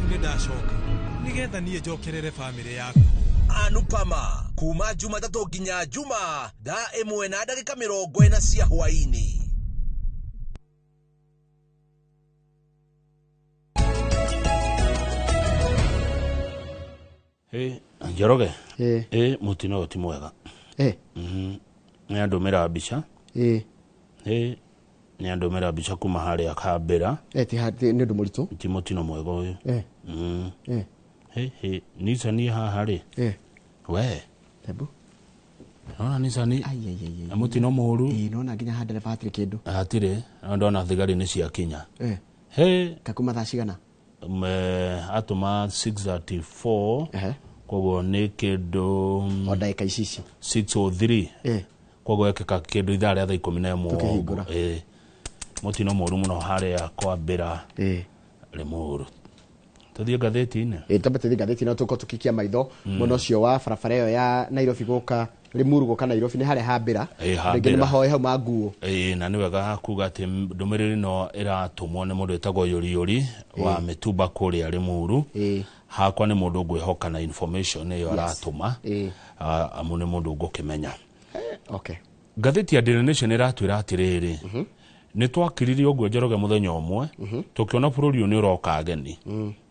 Nĩ ndacoka nigetha niĩ njokerere family yaku. Anupama kuma Jumatatu nginya Juma thaa 1:40 cia hwaini. Njoroge mutino ti mwega. Nĩ andũmĩra mbica. Nĩ andũmĩra mbica kuma harĩa Kambĩra. Ti nĩ ũndũ mũritũ. Ti mutino mwega ũyũ. Nisani haha rĩ. We. Tebu. Nona nisani. Na mutino mũru. Nona nginya handere Patrick kĩndũ. Hatirĩ. Ndona thigari nĩ cia kinya. Kakuma thaa cigana? Atuma 6:34. Koguo nĩ kĩndũ o ndagĩka ici 6:03. Koguo ekĩka kĩndũ ithaa rĩa thaa 11. Mutino mũru mũno harĩa Kwambĩra. Rĩ mũru. Tuthiĩ ngathĩti-inĩ. Tambe tuthiĩ ngathĩti-inĩ tũko tũkikia maitho mũno ũcio wa barabara ĩyo ya Nairobi gũka Limuru gũka Nairobi nĩ harĩa Hambĩra. Rĩngĩ nĩ mahoe hau ma nguo. Na nĩ wega kuga atĩ ndũmĩrĩri no ĩratũmwo nĩ mũndũ wĩtagwo Yoriori wa Mĩtumba kũrĩa Limuru. Hakwa nĩ mũndũ ngwĩhoka na information ĩyo aratũma. Amu nĩ mũndũ ngũkĩmenya. Ngathĩti ya Daily Nation ĩratwĩra atĩrĩrĩ. Nĩ twakiririe ũguo Njoroge mũthenya ũmwe tũkĩona bũrũri ũyũ nĩ ũroka ageni.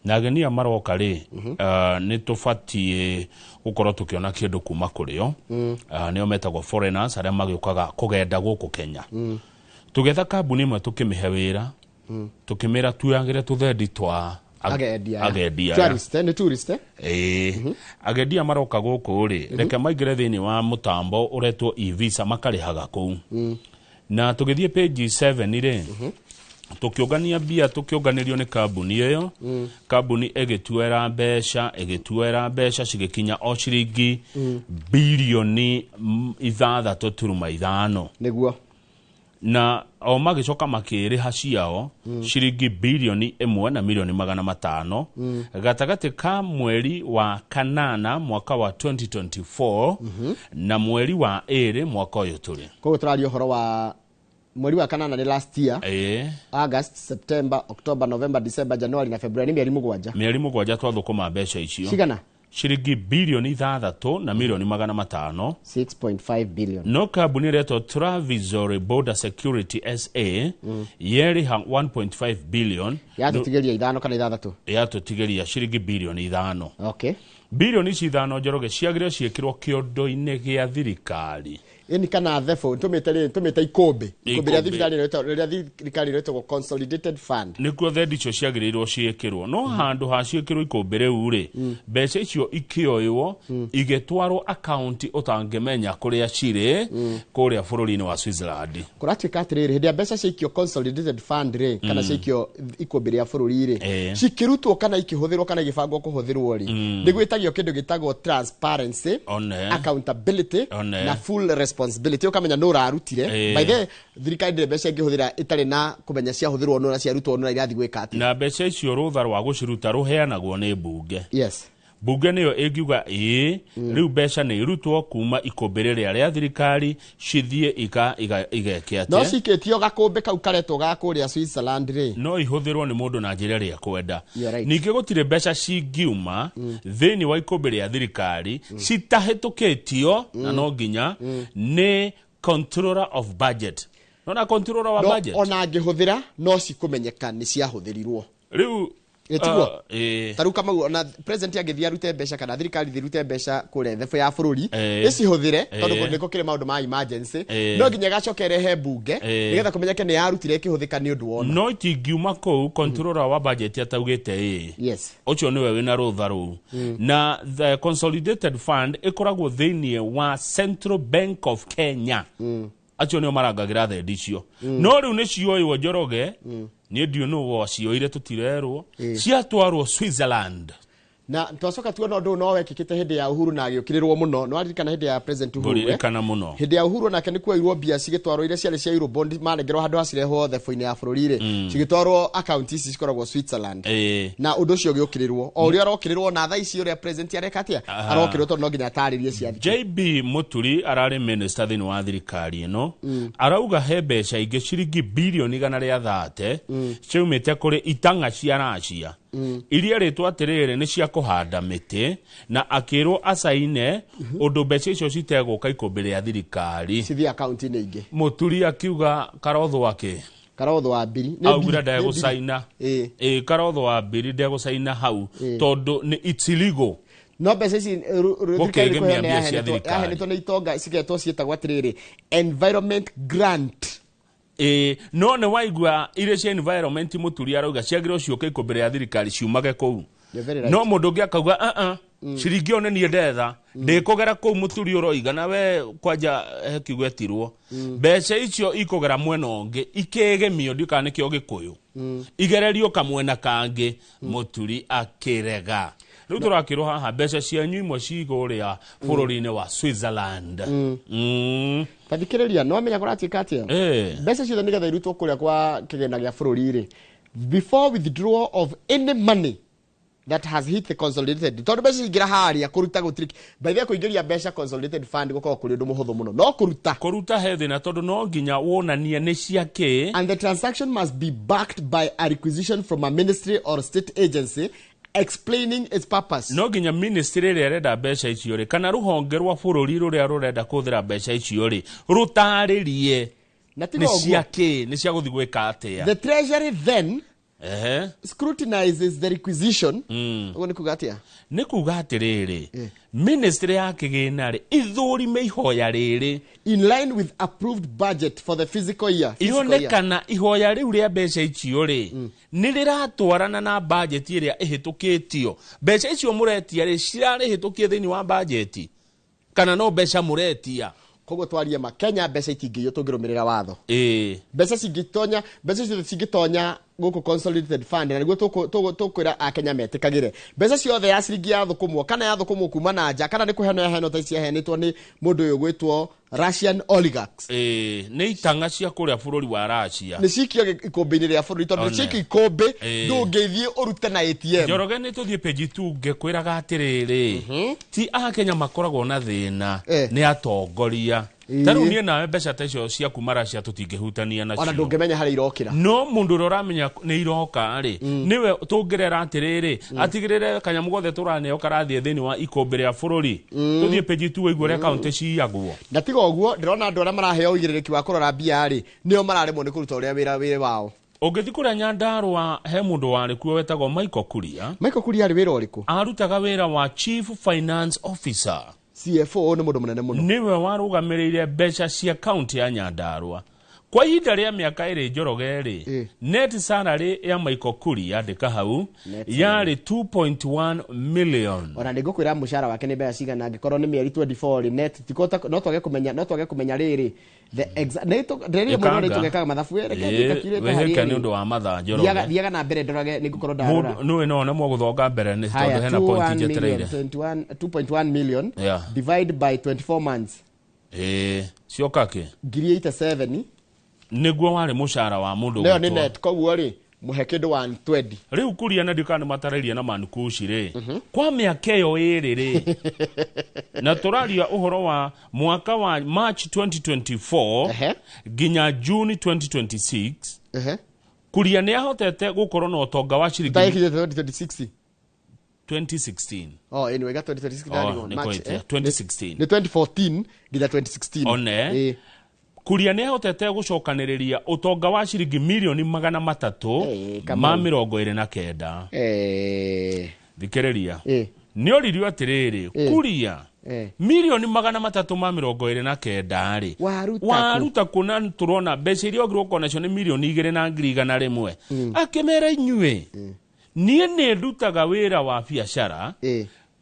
Na ageni maroka rĩ nĩ tũbatiĩ gũkorwo tũkĩona kĩndũ kuma kũrĩ o. Nĩo metagwo foreigners arĩa magĩũkaga kũgenda gũkũ Kenya. Tũgetha kambuni ĩmwe tũkĩmĩhe wĩra tũkĩmĩra tuagĩre tũthendi twa agendia. Tourist ni tourist. Agendia maroka gũkũ rĩ reke maingĩre thĩinĩ wa mũtambo ũretwo e-visa makarĩhaga kũu. Na tũgĩthiĩ page 7 rĩ tũkĩongania mbia tũkĩonganĩrio nĩ kambuni ĩyo. Kambuni ĩgĩtuera mbeca cigĩkinya o ciringi bilioni 6.5 nĩguo. Na o magĩcoka makĩrĩha ciao ciringi bilioni 1 na milioni 500 gatagatĩ ka mweri wa kanana mwaka wa 2024 na mweri wa 2 mwaka ũyũ tũrĩ. Koguo tũraria ũhoro wa mweri wa kanana ni last year. August, September, October, November, December, January na February ni mieri 7. Mieri 7 twathũkũma mbeca icio. Cigana? ciringi bilioni 6 na milioni 500. 6.5 billion. No kambuni reto Travisor Border Security SA yeri 1.5 billion. Yatutigeria 5 kana 6. Yatutigeria ciringi bilioni 5. Okay. Bilioni 5 Njoroge ciagire ciekirwo kiondo-ini gia thirikari. Ini kana thefo tumete ikombe rya thirikari retwo consolidated fund. Nikuo thendi icio ciagiriirwo ciekirwo no handu ha ciekirwo ikombe riu ri mbeca icio ikioywo igetwarwo account utangemenya kuria cire kuria bururi-ini wa Switzerland. Kuratuika atiriri hindi mbeca ciikio consolidated fund ri kana ciikio ikombe rya bururi ri cikirutwo kana ikihuthirwo kana gibangwo kuhuthirwo ri nigwitagio kindu gitagwo transparency, accountability na full responsibility ukamenya no rarutire by the thirikari mbeca ingihuthira itari na kumenya cia huthirwo no na cia rutwo no irathi gwika ati na mbeca icio rutha rwa guciruta ruheanagwo ni bunge. Yes. Bunge niyo ingiuga riu mbeca ni irutwo kuma ikombe ria thirikari cithie igekiate no cikitio gakombe kau karetwo ga kuria Switzerland ri no ihuthirwo ni mundu na njira ria kwenda. Ningi gutire mbeca cingiuma thini wa ikombe ria thirikari citahitukitio na no nginya ni controller of budget. No na controller wa budget ona ngihuthira no cikumenyeka ni cia huthirirwo riu taru kama na president agithia rute mbeca kana thirikari thirute mbeca kure thefo ya bururi isi huthire tondu niko kire maundu ma emergency no nginya gacokere he bunge nigetha kumenyeke ni yarutire kihuthika ni undu wona no itingiuma ko controller wa budget ataugite yes ocho niwe wina rutha ru na the consolidated fund ikoragwo thiini wa Central Bank of Kenya acho ni marangagira thendi icio no riu ni cioywo Njoroge ni ndio no wacioire tutirerwo ciatwarwo Switzerland na twacoka tuona undu no wekikite hindi ya Uhuru na agiukirirwo muno no aririkana hindi ya president Uhuru kana muno hindi ya Uhuru nake ni kuoirwo bia cigitwarwo ire ciari cia Eurobond marengerwo handu hacirehwo thefo-ini ya bururi cigitwarwo account ici cikoragwo Switzerland na undu ucio giukirirwo o uri arokirirwo na tha ici uri president arekatia arokirirwo tondu no nginya ataririe ciathi. JB Muturi arari minister thini wa thirikari ino arauga he mbeca ingi ciringi bilioni 130 ciumite kuri itanga cia Russia iria ritwa atiriri ni cia kuhanda miti na akirwo asaine undu mbeca icio citeguka ikombe ria thirikari cithi account-ini ingi. Muturi akiuga karotho wake karotho wa biri augura ndagusaina karotho wa biri ndagusaina hau tondu ni it's illegal no mbeca ici yahenetwo nĩ itonga cigetwo ciĩtagwo atiriri environment grant no ne waigua ire cia environment Muturi arauga ciagire ciuke ikombe ria thirikari ciumage kou no mundu ngi akauga ciringi one nie ndetha ndikugera kou Muturi uroiga na we kwanja hekigwetirwo mbeca icio ikugera mwena ungi ikegemio ndikane kio gikuyu igererio kamwena kangi Muturi akirega riu turakirwo haha mbeca cianyu imwe ciguria bururi-ini wa Switzerland tathikiriria no menya kuratuika atia mbeca ciothe nigetha irutwo kuria kwa kigena gia bururi ri before withdrawal of any money that has hit the consolidated tondu mbeca ingira haria kuruta gutiriki by the way kuingiria mbeca consolidated fund gukoo kuri undu muhuthu muno no kuruta he thina tondu no nginya wonanie ni ciake and the transaction must be backed by a requisition from a ministry or state agency explaining its purpose. No nginya ministry ria renda mbeca icio ri kana ruhonge rwa bururi ruria rurenda kuthira mbeca icio ri rutaririe ni ciake ni cia guthi gwika atia. The treasury then scrutinizes the requisition ugo ni kugatia ni kuga atiriri ministry ya kigina ri ithurime ihoya riri in line with approved budget for the fiscal year ionekana ihoya riu ria mbeca icio ri ni riratwarana na budget iria ihitukitio mbeca icio muretia ri cirarihitukie thini wa budget kana no mbeca muretia kogo twarie Kenya mbeca itingĩyo tũngĩrũmĩrĩra watho mbeca cingĩtonya mbeca ciothe cingĩtonya gũkũ consolidated fund na nĩguo tũkwĩra Akenya metĩkagĩre mbeca ciothe ya ciringi ya thũkũmwo kana ya thũkũmwo kuma na nja kana nĩ kũheanwo yaheanwo ta ciaheanĩtwo nĩ mũndũ ũyũ gwĩtwo Russian oligarchs nĩ itanga cia kũrĩa bũrũri wa Russia nĩ cikio ikũmbĩ-inĩ rĩa bũrũri tondũ cikio ikũmbĩ ndũngĩthiĩ ũrute na ATM. Njoroge nĩ tũthiĩ page 2 ngĩkwĩraga atĩrĩrĩ ti Akenya makoragwo na thĩna nĩ atongoria taru nie nawe mbeca ta icio cia kumara cia tutingihutania nacio ona ndungimenya hari irokira no mundu roramenya ni iroka ri niwe tungirera atiriri atigirire kanyamu gothe turaneo karathie thini wa ikombe ria bururi tuthie page 2 igwo ria county ciagwo ndatiga uguo ndirona andu aria maraheo uigiriki wa kurora mbia ri nio mararemwo ni kuruta uria wira wao Ogethi kuria Nyandarua he mundu wari kuo wetagwo Michael Kuria ari wira uriku arutaga wira wa Chief Finance Officer CFO ni mundu munene muno niwe warugamiriire mbeca cia county ya Nyandarua kwa ihinda ria miaka iri Njoroge ri net salary ya Michael Kuria ndika hau yari 2.1 million ona ndigukwira mushara wake ni mbeca cigana ngikorwo ni mieri 24 ri net tikota no twage kumenya riri the exact ndiri muno ri tugekaga mathabu weke ni undu wa matha Njoroge thiaga na mbere ndorage nigukorwo ndarora no no guthonga mbere ni tondu hena point njetereire 2.1 million divide by 24 months ciokake 87 niguo wari mushara wa mundu leo ni net koguo ri muhe kindu 120 riu Kuria na ndikana matariria na mankushi ri kwa miaka iyo iri ri na turaria uhoro wa mwaka wa March 2024 ginya June 2026 Kuria ni ahotete gukorwo na utonga wa ciringi 2016 anyway got 2016 March 2016 ni 2014 ginya 2016 one Kuria ni ahotete gucokaniriria utonga wa ciringi milioni 329 thikiriria ni oririo atiriri Kuria milioni 329 ri waruta kuna turona mbeca iria ogirwo konacio ni milioni 2,100 akimera inyue nie ne ndutaga wira wa biashara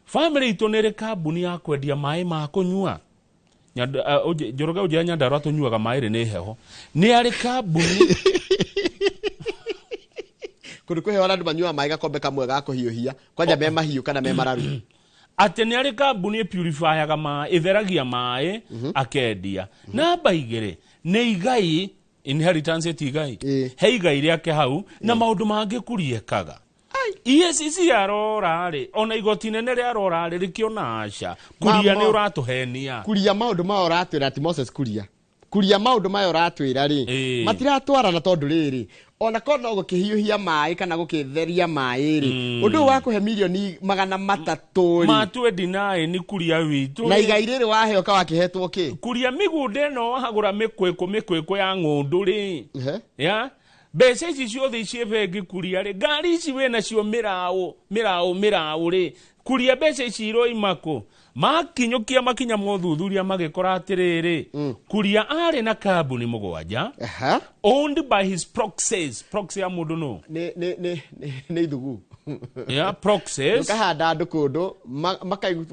family itu nere kambuni ya kwendia mai ma kunyua Njoroge ujia Nyandarua tunyuaga mairi ni heho ni ari kambuni kundu kwehe andu manyua mai gakombe kamwe ga kuhiuhia kwanja me mahiu kana me mararu ate ni ari kambuni purifyaga mai itheragia mai akendia na baigire ni igai inheritance etigai he igai riake hau na maundu mangi kuriekaga EACC arora ri ona igoti nene ri arora ri rikiona aca Kuria ni uratuhenia Kuria maundu ma uratwira ati Moses Kuria maundu ma uratwira ri matiratwarana tondu riri ona kono gukihiuhia mai kana gukitheria mai ri undu wa kuhe milioni 300 ri matwendi nae ni Kuria witu na igai riri waheo ka wakihetwo ki Kuria migunda no wahagura mikweko ya ngundu ri ya mbeca ici ciothe ici bengi Kuria ri ngari ici wena cio mirao ri Kuria mbeca ici iroimako makinyukia makinya mothuthuria magikora atiriri Kuria ari na kambuni mugwanja owned by his proxies proxy ya mundu no ni ithugu ya proxies kahanda andu kundu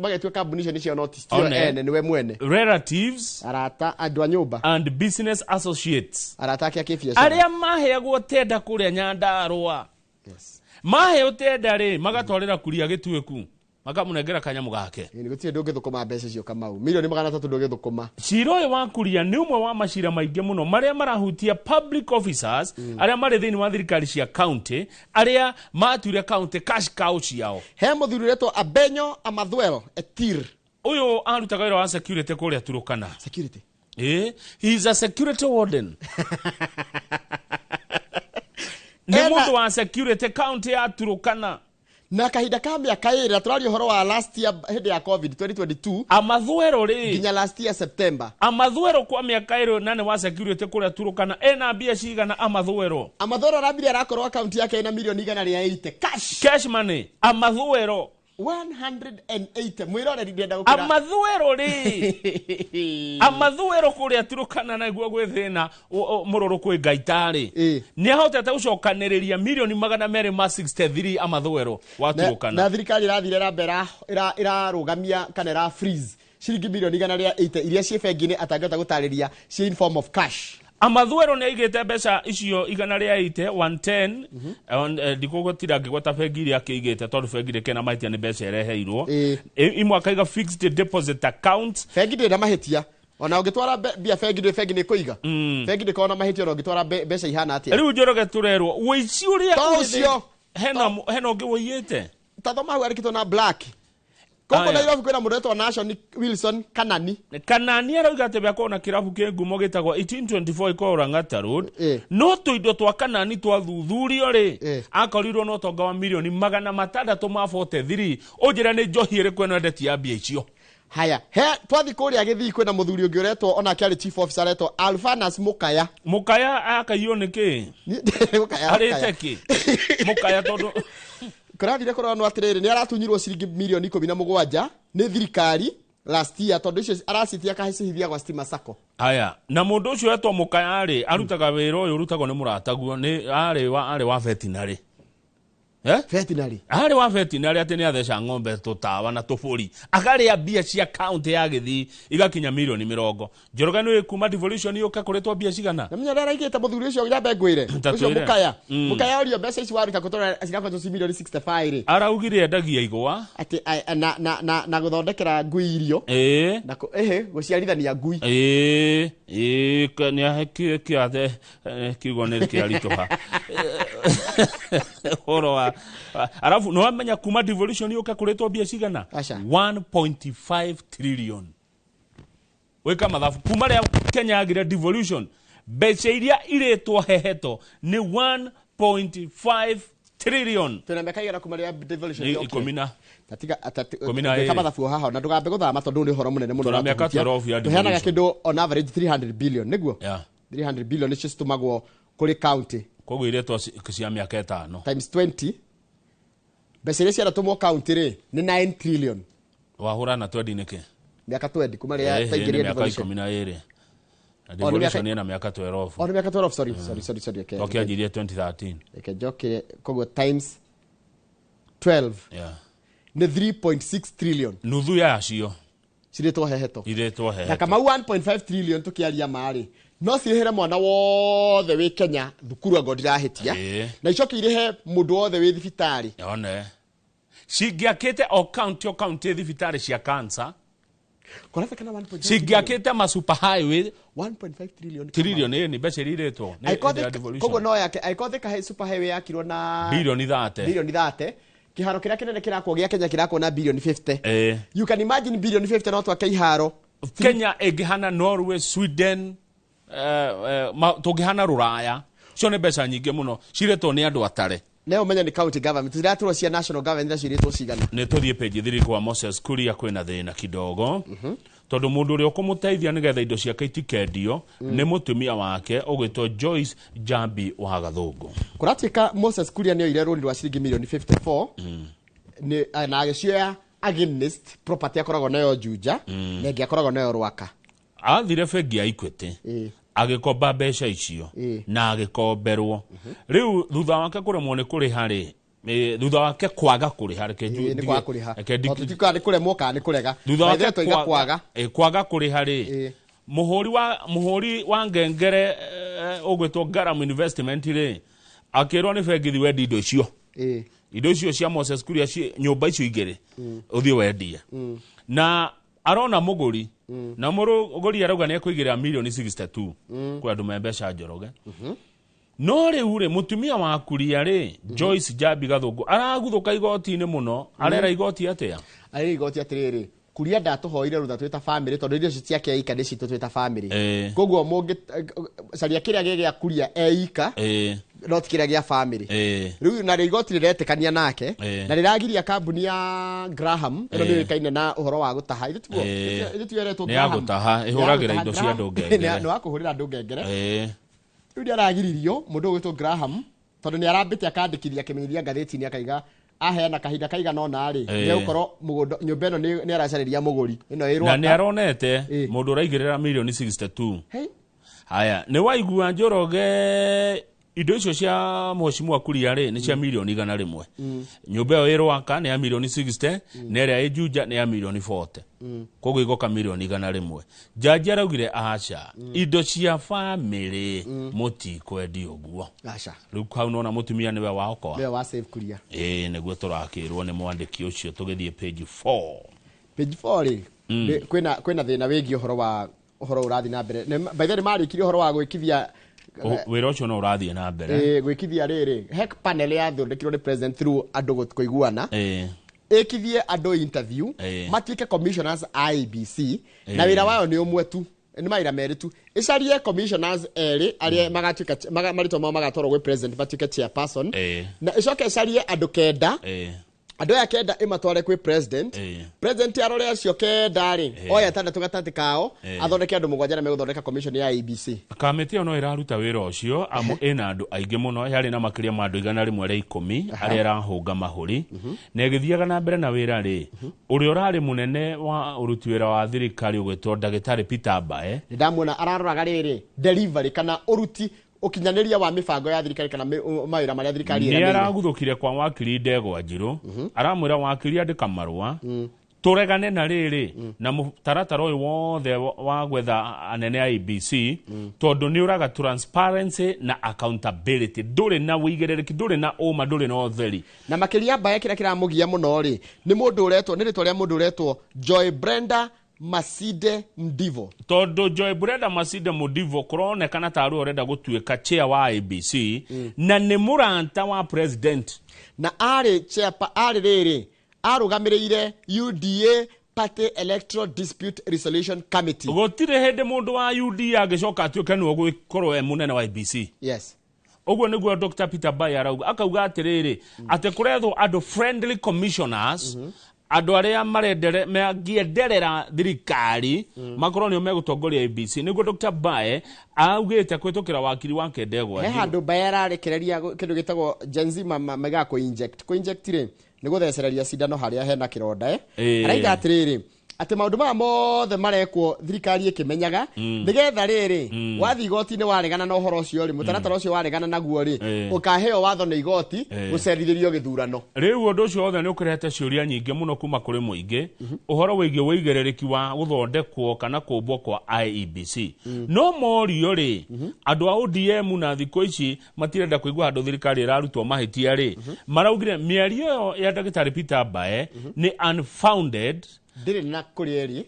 magetwe kambuni icio nicio notistio ene niwe mwene relatives arata andu a nyumba and business associates arata ake kibiashara aria maheagwo tenda kuria Nyandarua maheo tenda ri magatwarira Kuria gitueku makamunengera kanyamu gake ni gutie ndungithukuma mbeca cio kamau milioni 300 ndungithukuma ciro wa Kuria ni umwe wa macira maingi muno maria marahutia public officers aria mari thini wa thirikari cia county aria matuire county cash cow ciao he muthururetwo Abenyo Amathwero Etir uyu arutaga wira wa security kuria Turukana security he is a security warden ni mundu wa security county ya Turukana na kahinda ka miaka iri turari uhoro wa last year hindi ya covid 2022 Amathwero ri ginya last year September Amathwero kwa miaka iri nane wa security kuria Turukana ena mbia cigana Amathwero rabiri arakorwo account yake ina milioni 180 cash money Amathwero 180 mwiroreri ndienda gukira Amathwero ri Amathwero kuria Turukana na igwa gwithina mururu kwi ngaitari ni ahotete gucokaniriria milioni 263 Amathwero wa Turukana na thirikari irathire rambera irarugamia kana ra freeze ciringi milioni 180 iria cie bengi-ini atangĩhota gũtarĩria cie in form of cash Amathwero ni igite mbeca icio 110 ndikugotira ngigweta bengi iria akigite tondu bengi ndikena mahitia ni mbeca ireheirwo imwaka iga fixed deposit account bengi ndina mahitia ona ungitwara bia bengi ni kuiga bengi ndikona mahitia ona ungitwara mbeca ihana atia riu Njoroge turerwo wici uria ucio hena ungi woiyite tathoma hau arikitwo na black Koko Nairobi kwina mureto Nation Wilson Kanani. Kanani arauga ati bako na kirabu ke ngumo gitagwo 1824 iko Rangata Road. No tuindo twa Kanani twa thuthurio ri. Akorirwo no tonga wa milioni 643. Ojira ni njohi iri kwena ndeti ya bia icio. Haya, twathi kuria Githii kwina muthuri ungi uretwo ona kiari chief officer retwo Alphanas Mukaya. Mukaya akaiywo niki? Mukaya. Arete ki? Mukaya tondu Kurathire kuronwo atiriri ni aratunyirwo ciringi milioni 17 ni thirikari last year tondu icio arasitia kahicithia gwa Stima Sacco. Haya, na mundu ucio etwo Mukaya ri arutaga wira uyu rutagwo ni murataguo ni ari wa veterinary. Veterinary. Ari wa veterinary ati ni atheca ng'ombe tutawa na tufuri. Akaria bia cia county ya Githii igakinya milioni 20. Njoroge ni kuma devolution yoka kuretwo bia cigana. Na menya rera igite muthuri ucio yambe ngwire. Ucio Mukaya. Mukaya orio mbeca ici waruta kutora cigakoto ci milioni 65 ri. Araugire endagia igwa. Ati na guthondekera ngui irio. Na guciarithania ngui. Ni aheki kiathe kigo ni kiaritoha. Horo arafu no amenya kuma devolution yoka kuretwo bia cigana 1.5 trillion. Weka mathafu kuma ria Kenya agira devolution becha iria iretwo heheto ni 1.5 trillion. Tuna meka igana kuma ria devolution yoka ikomina komina kama mathafu haha na ndugambe guthama tondu ni horo munene muno. Tuna meka 12 ya devolution. Tuhana kindu on average 300 billion niguo. 300 billion is just tumagwo kuri county. Koguo iretwo cia miaka 5 times 20 beca iria ciaratumwo county ri ni 9 trillion. Wahura na 20 niki miaka 20 kuma ria taingiria devolution. Miaka 12 devolution ni na miaka 12. Ni miaka 12 sorry. Okay, ajirie 2013. Joke koguo times 12 ni 3.6 trillion. Nuthu ya cio ciretwo heheto. Na kama 1.5 trillion tukiaria mari no cirehere mwana wothe wi Kenya thukuru ngo ndirahitia na icoke irehe mundu wothe wi thibitari. Yone cigiakite o county thibitari cia cancer. Korata kana 1.5 cigiakite ma super highway 1.5 trillion ni beca iretwo ni devolution. Koguo no yake aikotheka super highway yakirwo na bilioni 30. Kiharo kiria kinene kirakwo gia Kenya kirakwo na bilioni 50. You can imagine bilioni 50 no twa kiharo. Kenya egihana Norway, Sweden, tugihana Ruraya. Cio ni beca nyingi muno ciretwo ni andu atare. Leo menya ni county government ziratwo cia national government ciretwo cigana. Ni tuthie page 3 kwa Moses Kuria kwina thina kidogo. Tondu mundu uri okumuteithia nigetha indo ciake itikendio ni mutumia wake ugwitwo Joyce Jambi wa Gathungu. Kuratika Moses Kuria ni oire rũni rwa ciringi milioni 54 ni na agĩcioya against property akoragwo nayo Juja na ĩngĩ akoragwo nayo Rwaka. Athire bengi ya Equity agĩkomba mbeca icio na agĩkomberwo. Riu thutha wake kuremwo ni kuriha ri thutha wake kwaga kuriha reke ni kwa kuriha tutika ni kuremwo kana ni kurega thutha wake kwaga kuriha ri muhuri wa ngengere ugwitwo Garam Investment ri akirwo ni bengi wendi indo icio indo icio cia Moses Kuria nyumba icio igere uthie wendia na arona muguri na muguri arauga ni akuigira milioni 62 kwa andu membeca Njoroge. No riu ri mutumia wa Kuria ri Joyce Jambi Gathungu araguthuka igoti-ini muno arera igoti atia ari igoti atiriri Kuria ndatuhoire rutha twita family tondu irio ciake eika ni citu twita family koguo mungi caria kiria gia Kuria eika no tikiria gia family riu na igoti riretekania nake na riragiria kambuni ya Graham ino ni kaine na uhoro wa gutaha itituo ititueretwo Graham ni agutaha ihuragira indo cia andu ngengere no akuhurira andu ngengere riu ndi aragiririo mundu ugwitwo Graham tondu ni arambite akandikithia kimenyithia ngatheti-ini akaiga aheana kahinda kaigana ona ri ni ukorwo mugundo nyumba ino ni aracariria muguri ino irwa na ni aronete mundu uraigirira milioni 62. Haya ni waigua Njoroge indo icio cia Mheshimiwa Kuria ri ni cia milioni 100. Nyumba yo irwaka ni ya milioni 60 na ria ijuja ni ya milioni 40. Koguo igoka milioni 100. Jaji araugire acha indo cia family muti kwendi uguo acha riu kau nona mutumia niwe waokoa we wa save Kuria niguo turakirwo ni mwandiki ucio tugithie page 4 ri kwina thina wigi uhoro urathi na mbere by the way marikiri uhoro wa gwikithia wira ucio no urathie na mbere gwikithia riri hek panel ya thondekirwo ni president through andu kuiguana ekithie ando interview matuike commissioners IEBC na wira wayo ni umwe tu ni maira meri tu icarie commissioners eri aria magatuika marito mao magatoro gwe president batuike chairperson na icoke icarie ando kenda ando ya kenda imatware kwe president president arore acio kenda ri oya tanda tugatati kao athondeke andu mugwanja na meguthondeka commission ya IEBC kamete ono iraruta wira ucio amu ena andu aingi muno yari na makiria ma andu 110 aria arahunga mahuri na igithiaga na mbere na wira ri uri urari munene wa uruti wira wa thirikari ugwetwo Dagitari Peter Mbae ndamwona araroraga riri delivery kana uruti ukinyaniria wa mibango ya thirikari kana mawira maria thirikari ni araguthukire kwa wakiri Ndegwa Njiru aramwira wakiri andika marua turegane na riri na mutaratara uyu wothe wa gwetha anene ya IEBC tondu ni uraga transparency na accountability nduri na wigerereki nduri na uma nduri na otheri na makiria Mbae kira kiramugia muno ri ni mundu uretwo ni ritwa ria mundu uretwo Joy Brenda Masinde Mdivo tondu Joy Brenda Masinde Mdivo kuronekana taru urenda gutuika chair wa IEBC na ni muranta wa president na ari chair ari riri arugamireire UDA Party Electoral Dispute Resolution Committee gotire hende mundu wa UDA agicoka atuike ni gukorwo munene wa IEBC yes ogwo niguo Dr. Peter Mbae arauga akauga atiriri ate kurethwo andu friendly commissioners andu aria magienderera thirikari makorwo nio megutongoria IEBC niguo Dr. Mbae augite kwitukira wakiri wake Ndegwa he handu Mbae ararekereria kindu gitagwo genzima mega ko inject ri ni guthecereria cindano haria hena kironda araiga atiriri ati maundu ma mothe marekwo thirikari ikimenyaga nigetha riri wathi igoti-ini waregana na uhoro ucio ri mutaratara ucio waregana naguo ri ukaheo watho ni igoti gucerithirio githurano riu undu ucio wothe ni ukirehete ciuria nyingi muno kuma kuri muingi uhoro wigie wigerereki wa guthondekwo kana kumbwo kwa IEBC no morio ri andu a ODM na thiko ici matirenda kuigua andu thirikari irarutwo mahitia ri maraugire miario ya Dagitari Peter Mbae ni unfounded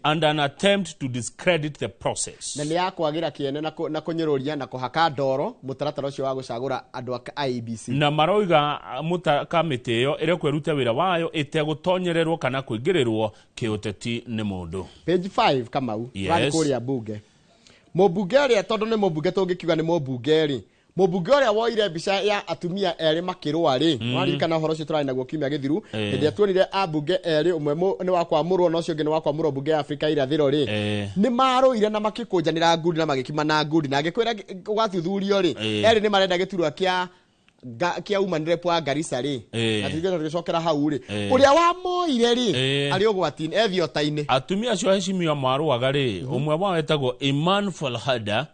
and an attempt to discredit the process. Na ni yakwagira kiene na kunyiruria na kuhaka ndoro mutaratara ucio wa gucagura andu a IEBC. Na maroiga kamite iyo ire kweruta wira wayo itegutonyererwo kana kuingirirwo kiuteti ni mundu. Page 5 Kamau bali kuria bunge. Mubunge ria tondu ni mubunge tungikiuga ni mubunge ri mubunge uria woire mbica ya atumia eri makirwa ri waririkana horo cio turari naguo kiumia githiru hindi atuonire abunge eri umwe ni wa kwamurwo na ucio ungi ni wa kwamurwo bunge ya Afrika irathiro ri ni maruire na makikunjanira ngundi na magikima na ngundi na ngikwira gwathuthurio ri eri ni marenda giturwa kia umanire kwa Garissa ri atigena tugicokera hau ri uria wa moire ri ari ugwatini ethiotaini atumia cio heshimio maruaga ri umwe wa wetagwo Iman Falhada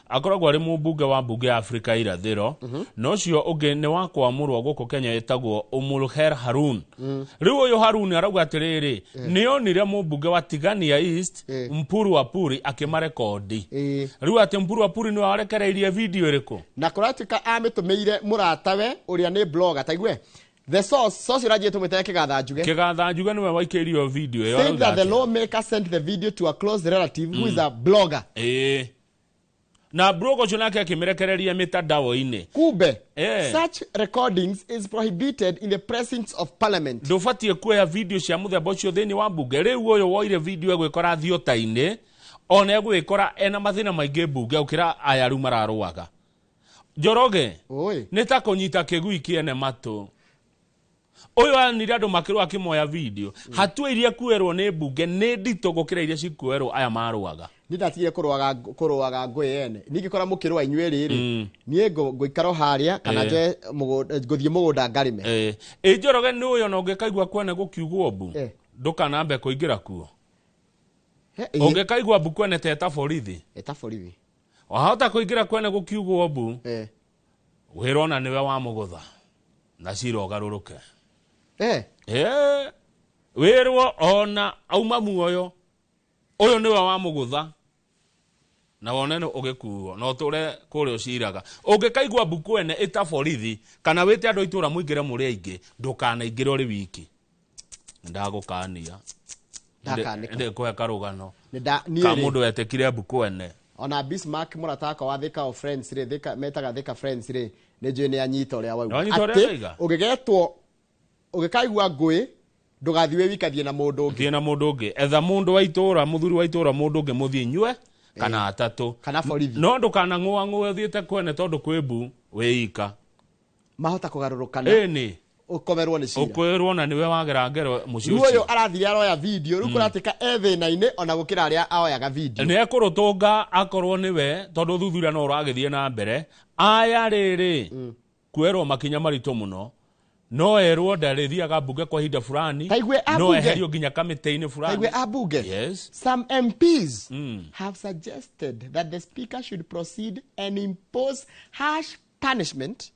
akoragwo ari mubunge wa bunge ya Afrika irathiro no cio ungi ni wa kwamurwo guku Kenya wetagwo Umulkhair Harun riu uyu Harun arauga atiriri nionire mubunge wa Tigania East Mpuru wa Puri akimarekodi riu ati Mpuru wa Puri ni warekereirie video iriku na kuratika amitumeire tawe uria ni blogger taigwe the source raje tumete kigatha njuge niwe waikirio video yo said that the lawmaker sent the video to a close relative who is a blogger na blogo chonake akimerekereria mitandao-ini kumbe such recordings is prohibited in the presence of parliament ndufatie kuoya video cia muthemba ucio thini wa bunge riu uyu woire video egwikora thiota-ini ona egwikora ena mathina maingi bunge ukira ayaru mararuaga Njoroge nita kunyita kigui kiene matu uyu anire andu makirwa akimoya video hatua iria kuerwo ni bunge ni ndito gukira iria cikuerwo aya maruaga ndatigire kuruaga ngwe ene ningikora mukirwa inywe riri nie ngoikaro haria kana nje nguthie mugunda ngarime Njoroge ni uyu no ngekaigwa kwene gukiugwo bu ndukanambe kuingira kuo ungekaigwa bu kwene teta borithi wahota kuingira kwene gukiugwo bu wirona niwe wa mugutha na cira ugaruruke wirwo ona auma muoyo uyu niwe wa mugutha na wonene ugikuo no ture kuri uciraga ungikaigwa bu kwene ita borithi kana wite andu itura muingire muri aingi ndukana ingire uri wiki ndagukania ndi kuhe karugano ka mundu wetekire bu kwene ona Bismarck murataka wa Thika of Friends ri Thika metaga Thika Friends ri ni njui ni anyita uria wau ati ugigetwo ugikaigwa ngui ndugathiwe wikathie na mundu ungi thie na mundu ungi etha mundu wa itura muthuri wa itura mundu ungi muthie nywe kana atatu kana borithi no ndukana ng'ua thiete kwene tondu kwibu wiika mahota kugarurukana ni ukomerwo ni cira ukwirwo na niwe wagera ngero mucio ucio arathire aroya video riu kuratika ethina-ini ona gukira aria aoyaga video ni ekurutunga akorwo niwe tondu thuthuria no uragithie na mbere aya riri kwerwo makinya marito muno no erwo ndarithiaga bunge kwa hinda fulani no eherio nginya kamite-ini fulani taigwe abunge yes some MPs have suggested that the speaker should proceed and impose harsh punishment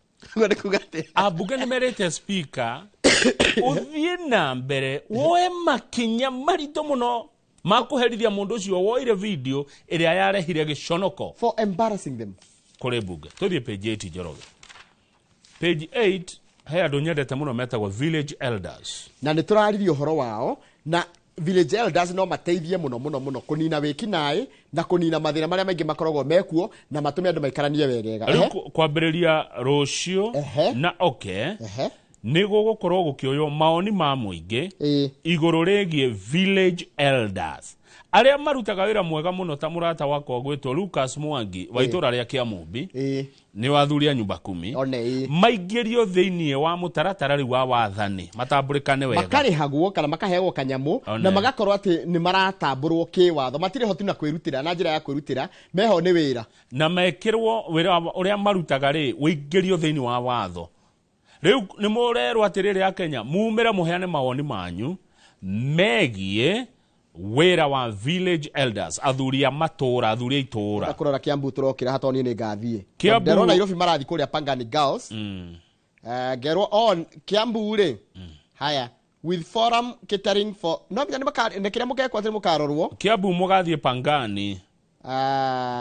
abunge ni merete speaker uthie na mbere woe makinya marito muno makuherithia mundu ucio woire video iria yarehire giconoko for embarrassing them kuri bunge tuthie page 8 Njoroge page 8 he andu nyendete muno metagwo village elders na nituraririe uhoro wao na village elders no mateithie muno kunina wiki nae na kunina mathina maria maingi makoragwo mekuo na matume andu maikaranie wegega kwambiriria rucio na nigo gukorwo gukioyo maoni ma muingi iguru rigie village elders aria marutaga wira mwega muno ta murata wako gwitwo Lucas Mwangi wa itura ria Kiamumbi ni wathuria nyumba 10 maingirio thiini wa mutaratara ri wa wathani matamburikane wega makarihagwo kana makahegwo kanyamu na magakorwo ati ni maratamburwo kiwatho matire hoti na kwirutira na njira ya kwirutira meho ni wira na mekirwo wira uria marutaga ri wingirio thiini wa watho riu ni murerwo atiriri ya Kenya mumira muheane mawoni manyu megie wera wa village elders athuria matura athuria itura akurora Kiambu turokira hatoni ni ngathie ndero Nairobi marathi kuria Pangani Girls gerwo on Kiambu ri haya with forum catering for no bya ndekira mukekwa thiri mukarorwo Kiambu mugathie Pangani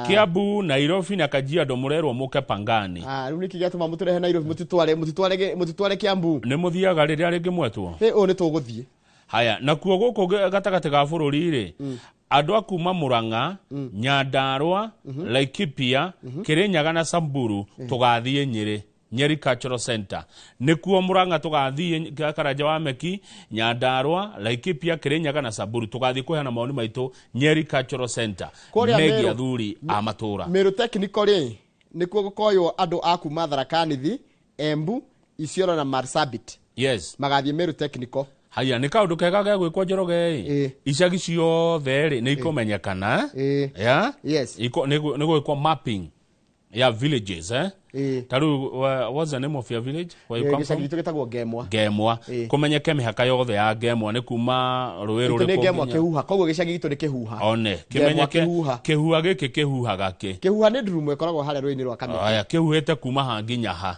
Kiambu Nairobi na Kajiado murerwo muke Pangani riu nikigatu muturehe Nairobi mutitware Kiambu ni muthiaga riria ringi mwetwo ni tuguthie haya na kuo guko gatagate ga bururi ri andu akuma Murang'a Nyandarua Laikipia Kirinyaga na Samburu tugathie Nyeri Cultural Center nikuo Murang'a tugathie Karanja wa Meki Nyandarua Laikipia Kirinyaga na Samburu tugathie kuhana maoni maitu Nyeri Cultural Center megi athuri amatura Meru technical ri nikuo gukoyo andu akuma Tharaka-Nithi Embu Isiolo na Marsabit yes magathie Meru technical haya ni kaundu kega ga gwikwo Njoroge icagi ciothe ri ni ikumenyekana ya yes ni gwikwo mapping ya villages taru what's the name of your village where you come from gitagwo Gemwa kumenyeke mihaka yothe ya Gemwa ni kuma ruiru ri Gemwa kihuha koguo gicagi gitu ni kihuha one kimenyeke kihuha giki kihuhaga ki kihuha ni ndurumo ikoragwo hare ruini rwa Kamega aya kihuhete kuma hanginya ha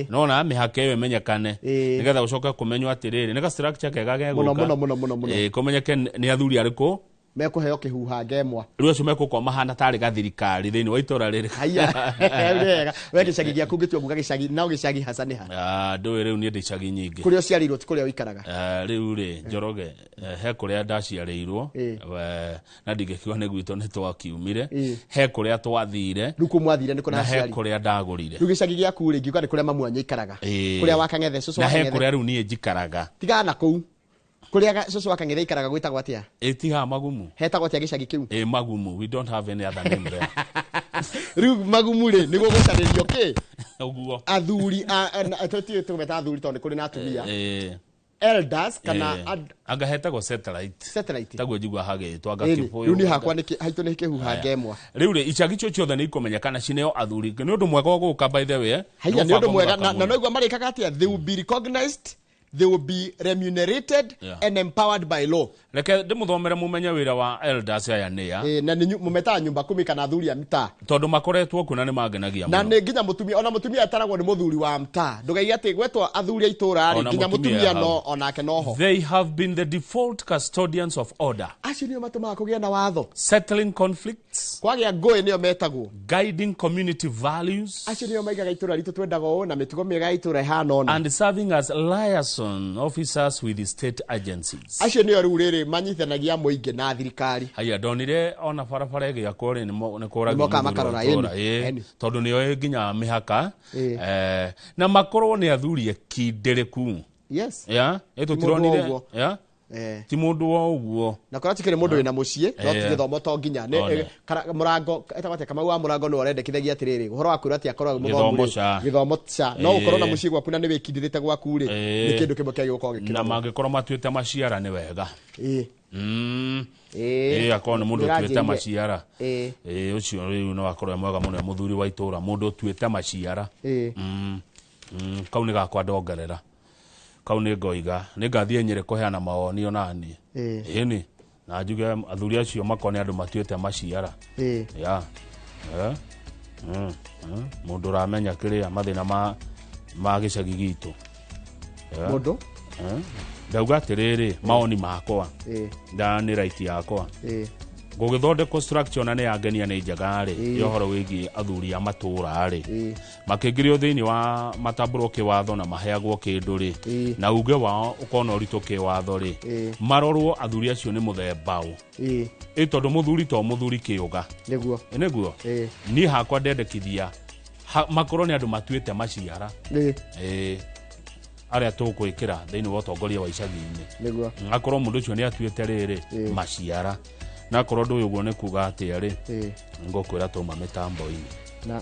nona mihaka iyo imenyekane nigetha gucoka kumenywa atiriri ni ga structure kega geguka muno kumenyeke ni athuri ariku mekuheo kihuha Gemwa riu acio mekukwa mahana tari gathirikari thiini wa itora riri haya wega we gicagi giaku gitio nguga gicagi na gicagi hasani ha ndui riu ni ndicagi nyingi kuria ciarirwo ti kuria wikaraga riu ri Njoroge he kuria ndaciarirwo na ndigikiwa ni gwito ni twakiumire he kuria twathire ruku mwathire ni kuna he kuria ndagurire riu gicagi giaku ri ngiuka ni kuria mamwanya ikaraga kuria wakang'ethe cucu wakang'ethe na he kuria riu ni njikaraga tigana na kuu kuria cucu wakang'ethe ikaraga gwitagwo atia etiha Magumu hetagwo atia gicagi kiu Magumu we don't have any other name there riu Magumu ri niguo gucaririo ki uguo athuri tutie tumeta athuri tondu kuri na atumia elders kana anga hetagwo satellite tagwo njigua hagitwo anga kiboyo riu ni hakwa ni haitu ni kihuha Gemwa riu ri icagi ciothe ni ikumenyekana cineo athuri ni undu mwega wa guka by the way haya ni undu mwega na noigwa marikaga atia they will be recognized they will be remunerated and empowered by law reke ndimuthomere mumenye wira wa elders aya ni ya na ni mumeta nyumba 10 kana athuri a mta tondu makoretwo kuna ni mangenagia na ni nginya mutumia ona mutumia ataragwo ni muthuri wa mta ndugai ati gwetwo athuri a itura ri nginya mutumia no onake noho they have been the default custodians of order acio nio matumaga kugia na watho settling conflicts kwagia ngui nio metagwo guiding community values acio nio maigaga itura ritu twendaga na mitugo miega ya itura ihana ona and serving as liaison officers with the state agencies acio nio riu riri manyithanagia muingi na thirikari haya donire ona barabara igi yakwo ri ni kuragio makarora tondu nio nginya mihaka na makorwo ni athuri kindiriku yes ya eto tironire ya ti mundu wa uguo na kora tikire mundu wina mucie no tigithomo to nginya ne murango etagate kama wa murango no arendekithagia atiriri uhoro wa kwira ati akorwo githomo cha no ukorwo na mucie gwaku na ni wikindirite gwaku ri ni kindu kimwe kia gukorwo gikira na mangikorwo matuite maciara ni wega akorwo ni mundu tuite maciara ucio riu no akorwo mwega muno muthuri wa itura mundu tuite maciara kau ni gakwa ndongerera kau ni ngoiga ni ngathie Nyeri kuheana mawoni onani ni na njuge athuri acio makone andu matuite maciara mundu ramenya kiria mathina ma gicagi gitu mundu ndauga atiriri mawoni makwa ni right yakwa gugithondeka structure na ni yangenia ni njega ri yohoro wigi athuri a matura ri makingirio thiini wa matamburo kiwatho na maheagwo kindu ri na uge wao ukona urito kiwatho ri marorwo athuri acio ni muthemba tondu muthuri to muthuri kiuga niguo ni hakwa ndendekithia makorwo ni andu matuite maciara aria tukwikira thiini wa utongoria wa icagi-ini niguo akorwo mundu ucio ni atuite riri maciara na korwo ndu uguo ni kuga ati ari ngokwira tuma mitambo-ini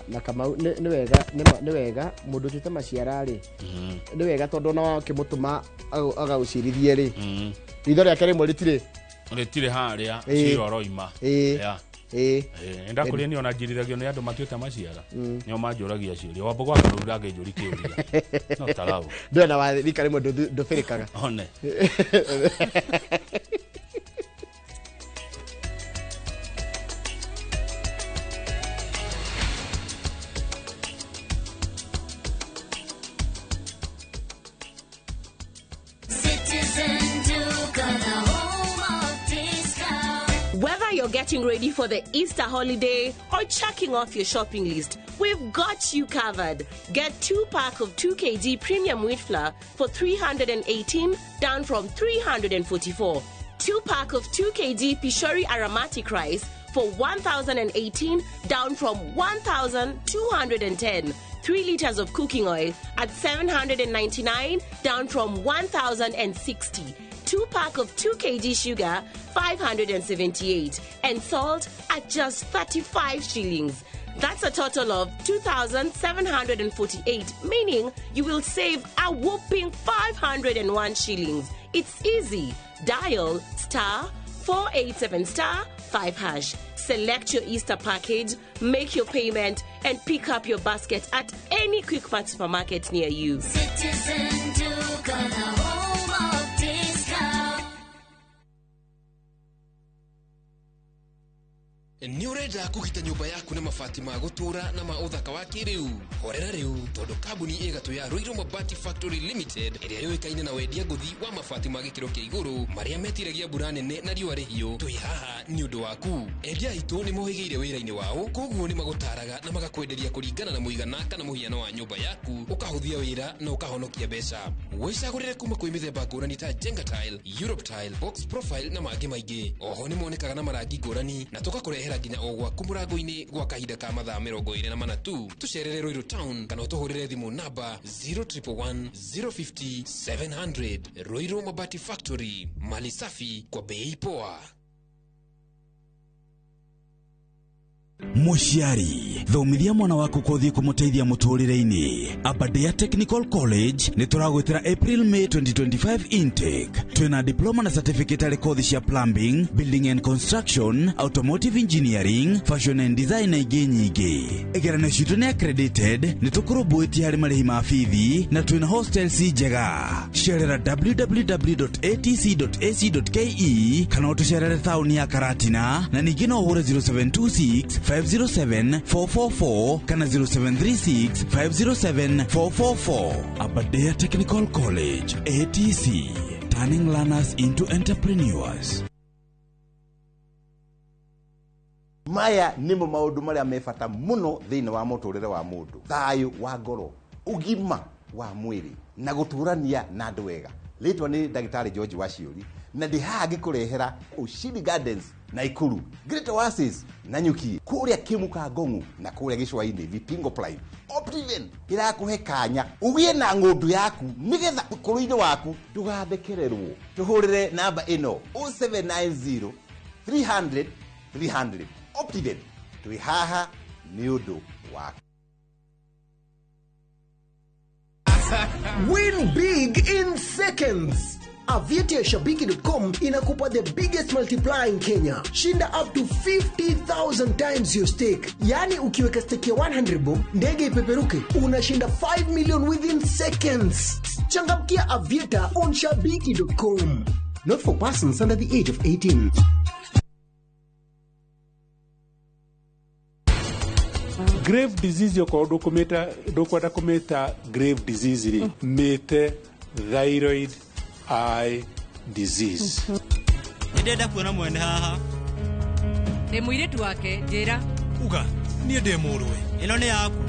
na kama ni wega mundu tuite maciara ri ni wega tondu na wakimutuma agagucirithie ri ritho riake rimwe ritire haria ciroroima enda kuria ni ona njirithagio ni andu matuite maciara nio manjuragia ciuria wambo gwaka rura ngenjuri kiuria no tarau ndona wa thika rimwe ndubirikaga one Whether you're getting ready for the Easter holiday or checking off your shopping list, we've got you covered. Get 2-pack of 2 kg premium wheat flour for 318, down from 344. 2-pack of 2 kg Pishori aromatic rice for 1,018, down from 1,210. 3 liters of cooking oil at 799, down from 1,060. 2-pack of 2 kg sugar, 578, and salt at just 35 shillings. That's a total of 2,748, meaning you will save a whopping 501 shillings. It's easy. Dial *487*5#. Select your Easter package, make your payment, and pick up your basket at any Quick Mart supermarket near you. Citizen Duke on the home of discount. Ni urenda kugita nyumba yaku na mabati ma gutura na ma uthaka wa kiriu horera riu tondu kambuni igatu ya Ruiru Mabati Factory Limited iria yoikaine na wendia nguthi wa mabati ma gikiro kia iguru maria metiragia mbura nene na riua rihio twi haha ni undu waku endia itu ni mohigeire wira-ini wao koguo ni magutaraga na magakwenderia kuringana na muigana kana muhiano wa nyumba yaku ukahuthia wira na ukahonokia mbeca wicagurire kuma kwi mithemba ngurani ta Jenga Tile, Europe Tile, Box Profile na mangi maingi oho ni monekaga na marangi ngurani na tugakurehera nginya o gwaku murango-ini gwa kahinda ka mathaa 24 tu tucerere Ruiru Town kana utuhurire thimu namba 0111 050 700. Ruiru Mabati Factory, mali safi kwa bei poa. Muciari thomithia mwana waku kothi kumuteithia muturire-ini. Aberdare Technical College ni turagwitira April May 2025 intake. Twina diploma na certificate ari kothi cia plumbing, building and construction, automotive engineering, fashion and design na ingi nyingi. Igeranio citu ni accredited, ni tukurumbuitie hari marihi ma bithi na twina hostels njega. Cerera www.atc.ac.ke kana utucerere tauni ya Karatina na ningi no uhure 0726 507 444 kana 0736 507 444. Aberdare Technical College, ATC, turning learners into entrepreneurs. Maya nimo maundu maria mebata muno thiini wa muturire wa mundu. Thayu wa ngoro, ugima wa mwiri na guturania na andu wega. Litwa ni Dagitari George Waciuri na ndihagi kurehera Ushindi Gardens na Ikuru, Great Oasis na Nyuki, kuria Kimuka Gongu na kuria Gicwa-ini Vipingo Prime, Optiven irakuhe kanya ugie na ng'ondu yaku nigetha ukuru-ini waku ndugathekererwo. Tuhurire namba ino 0790 300 300. Optiven twi haha ni undu waku. Win big in seconds. Aviator Shabiki.com inakupa the biggest multiplier in Kenya. Shinda up to 50,000 times your stake. Yani ukiweka stake ya 100 bob, ndege ipeperuke, unashinda 5 million within seconds. Changamkia Aviator on Shabiki.com. Not for persons under the age of 18. Grave disease yoko dokwenda kumeta grave disease ri mete thyroid eye disease. Ndenda kuona mwene haha Ndi muiritu wake njira uga nie ndi murwe ino ni yaku.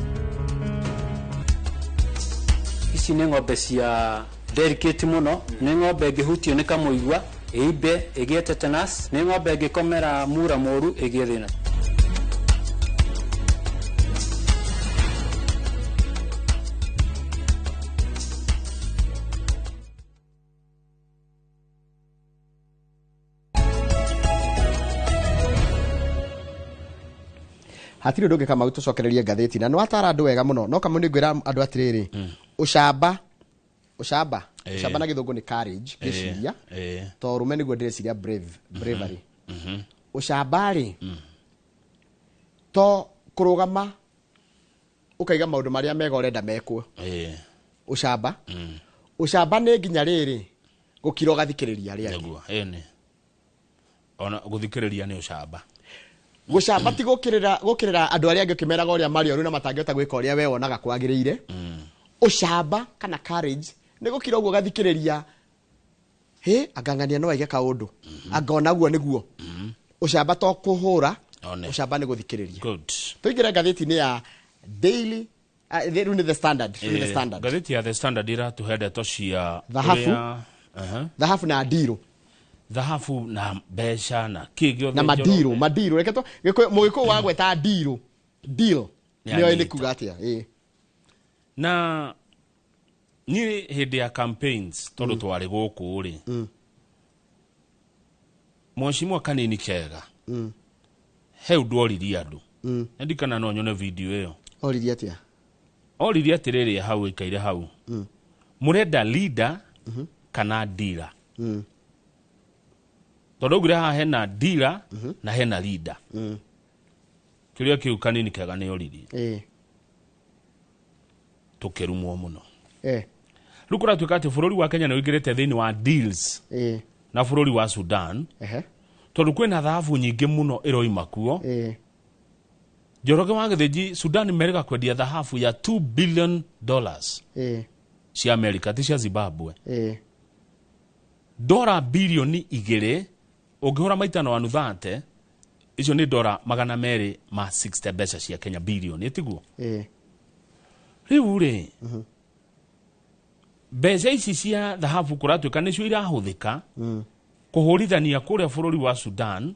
Ici nĩ ng'ombe cia delicate muno, nĩ ng'ombe ngĩhutio nĩ kamũigua ĩimbe ĩgĩe tetanus, nĩ ng'ombe ngĩkomera mura mũru ĩgĩe thĩna. Hatiri ndungi kama utucokererie ngatheti na no atara andu wega muno no kama ni ngwira andu atiriri ucamba na githungu ni courage giciria to rume niguo ndĩreciria bravery ucamba ri to kurugama ukaiga maundu maria mega urenda mekwo ucamba ni nginya riri gukira ugathikiriria ria niguo ona guthikiriria ni ucamba gucamba ti gukirira andu aria angi kimeraga uria mari oru na matangihota gwika uria we wonaga kwagirire ucamba kana courage ni gukira uguo gathikiriria agangania no aige kaundu angona guo niguo ucamba to kuhura ucamba ni guthikiriria tuigire ngatheti ni ya daily the standard ngatheti ya the standard ira tuhede to cia dhahabu na ndiro dhahabu na besha na kigyo na madiru reketo mugiko wagweta ndiro deal niyo ni kugatia na ni hindi ya campaigns tondu twari guku ri Mheshimiwa Kanini Kega heu ndworirie andu ndikana no nyone video iyo oririe atiriri hau ikaire hau murenda leader kana dealer tondu gure ha hena dealer na hena leader kiria kiu Kanini Kega ni oririe tukirumwo muno rukura twikate bururi wa Kenya ni wigirite thini wa deals na bururi wa Sudan tondu kwina thahabu nyingi muno iroima kuo Njoroge wa Githiji Sudan mereka kwendia thahabu ya $2 billion cia America ti cia Zimbabwe dola bilioni 2 ungihura maita na wanuthate icio ni dola 260 mbeca cia Kenya bilioni etiguo riu ri mbeca ici cia thahabu kuratuika nicio irahuthika kuhurithania kuria bururi wa Sudan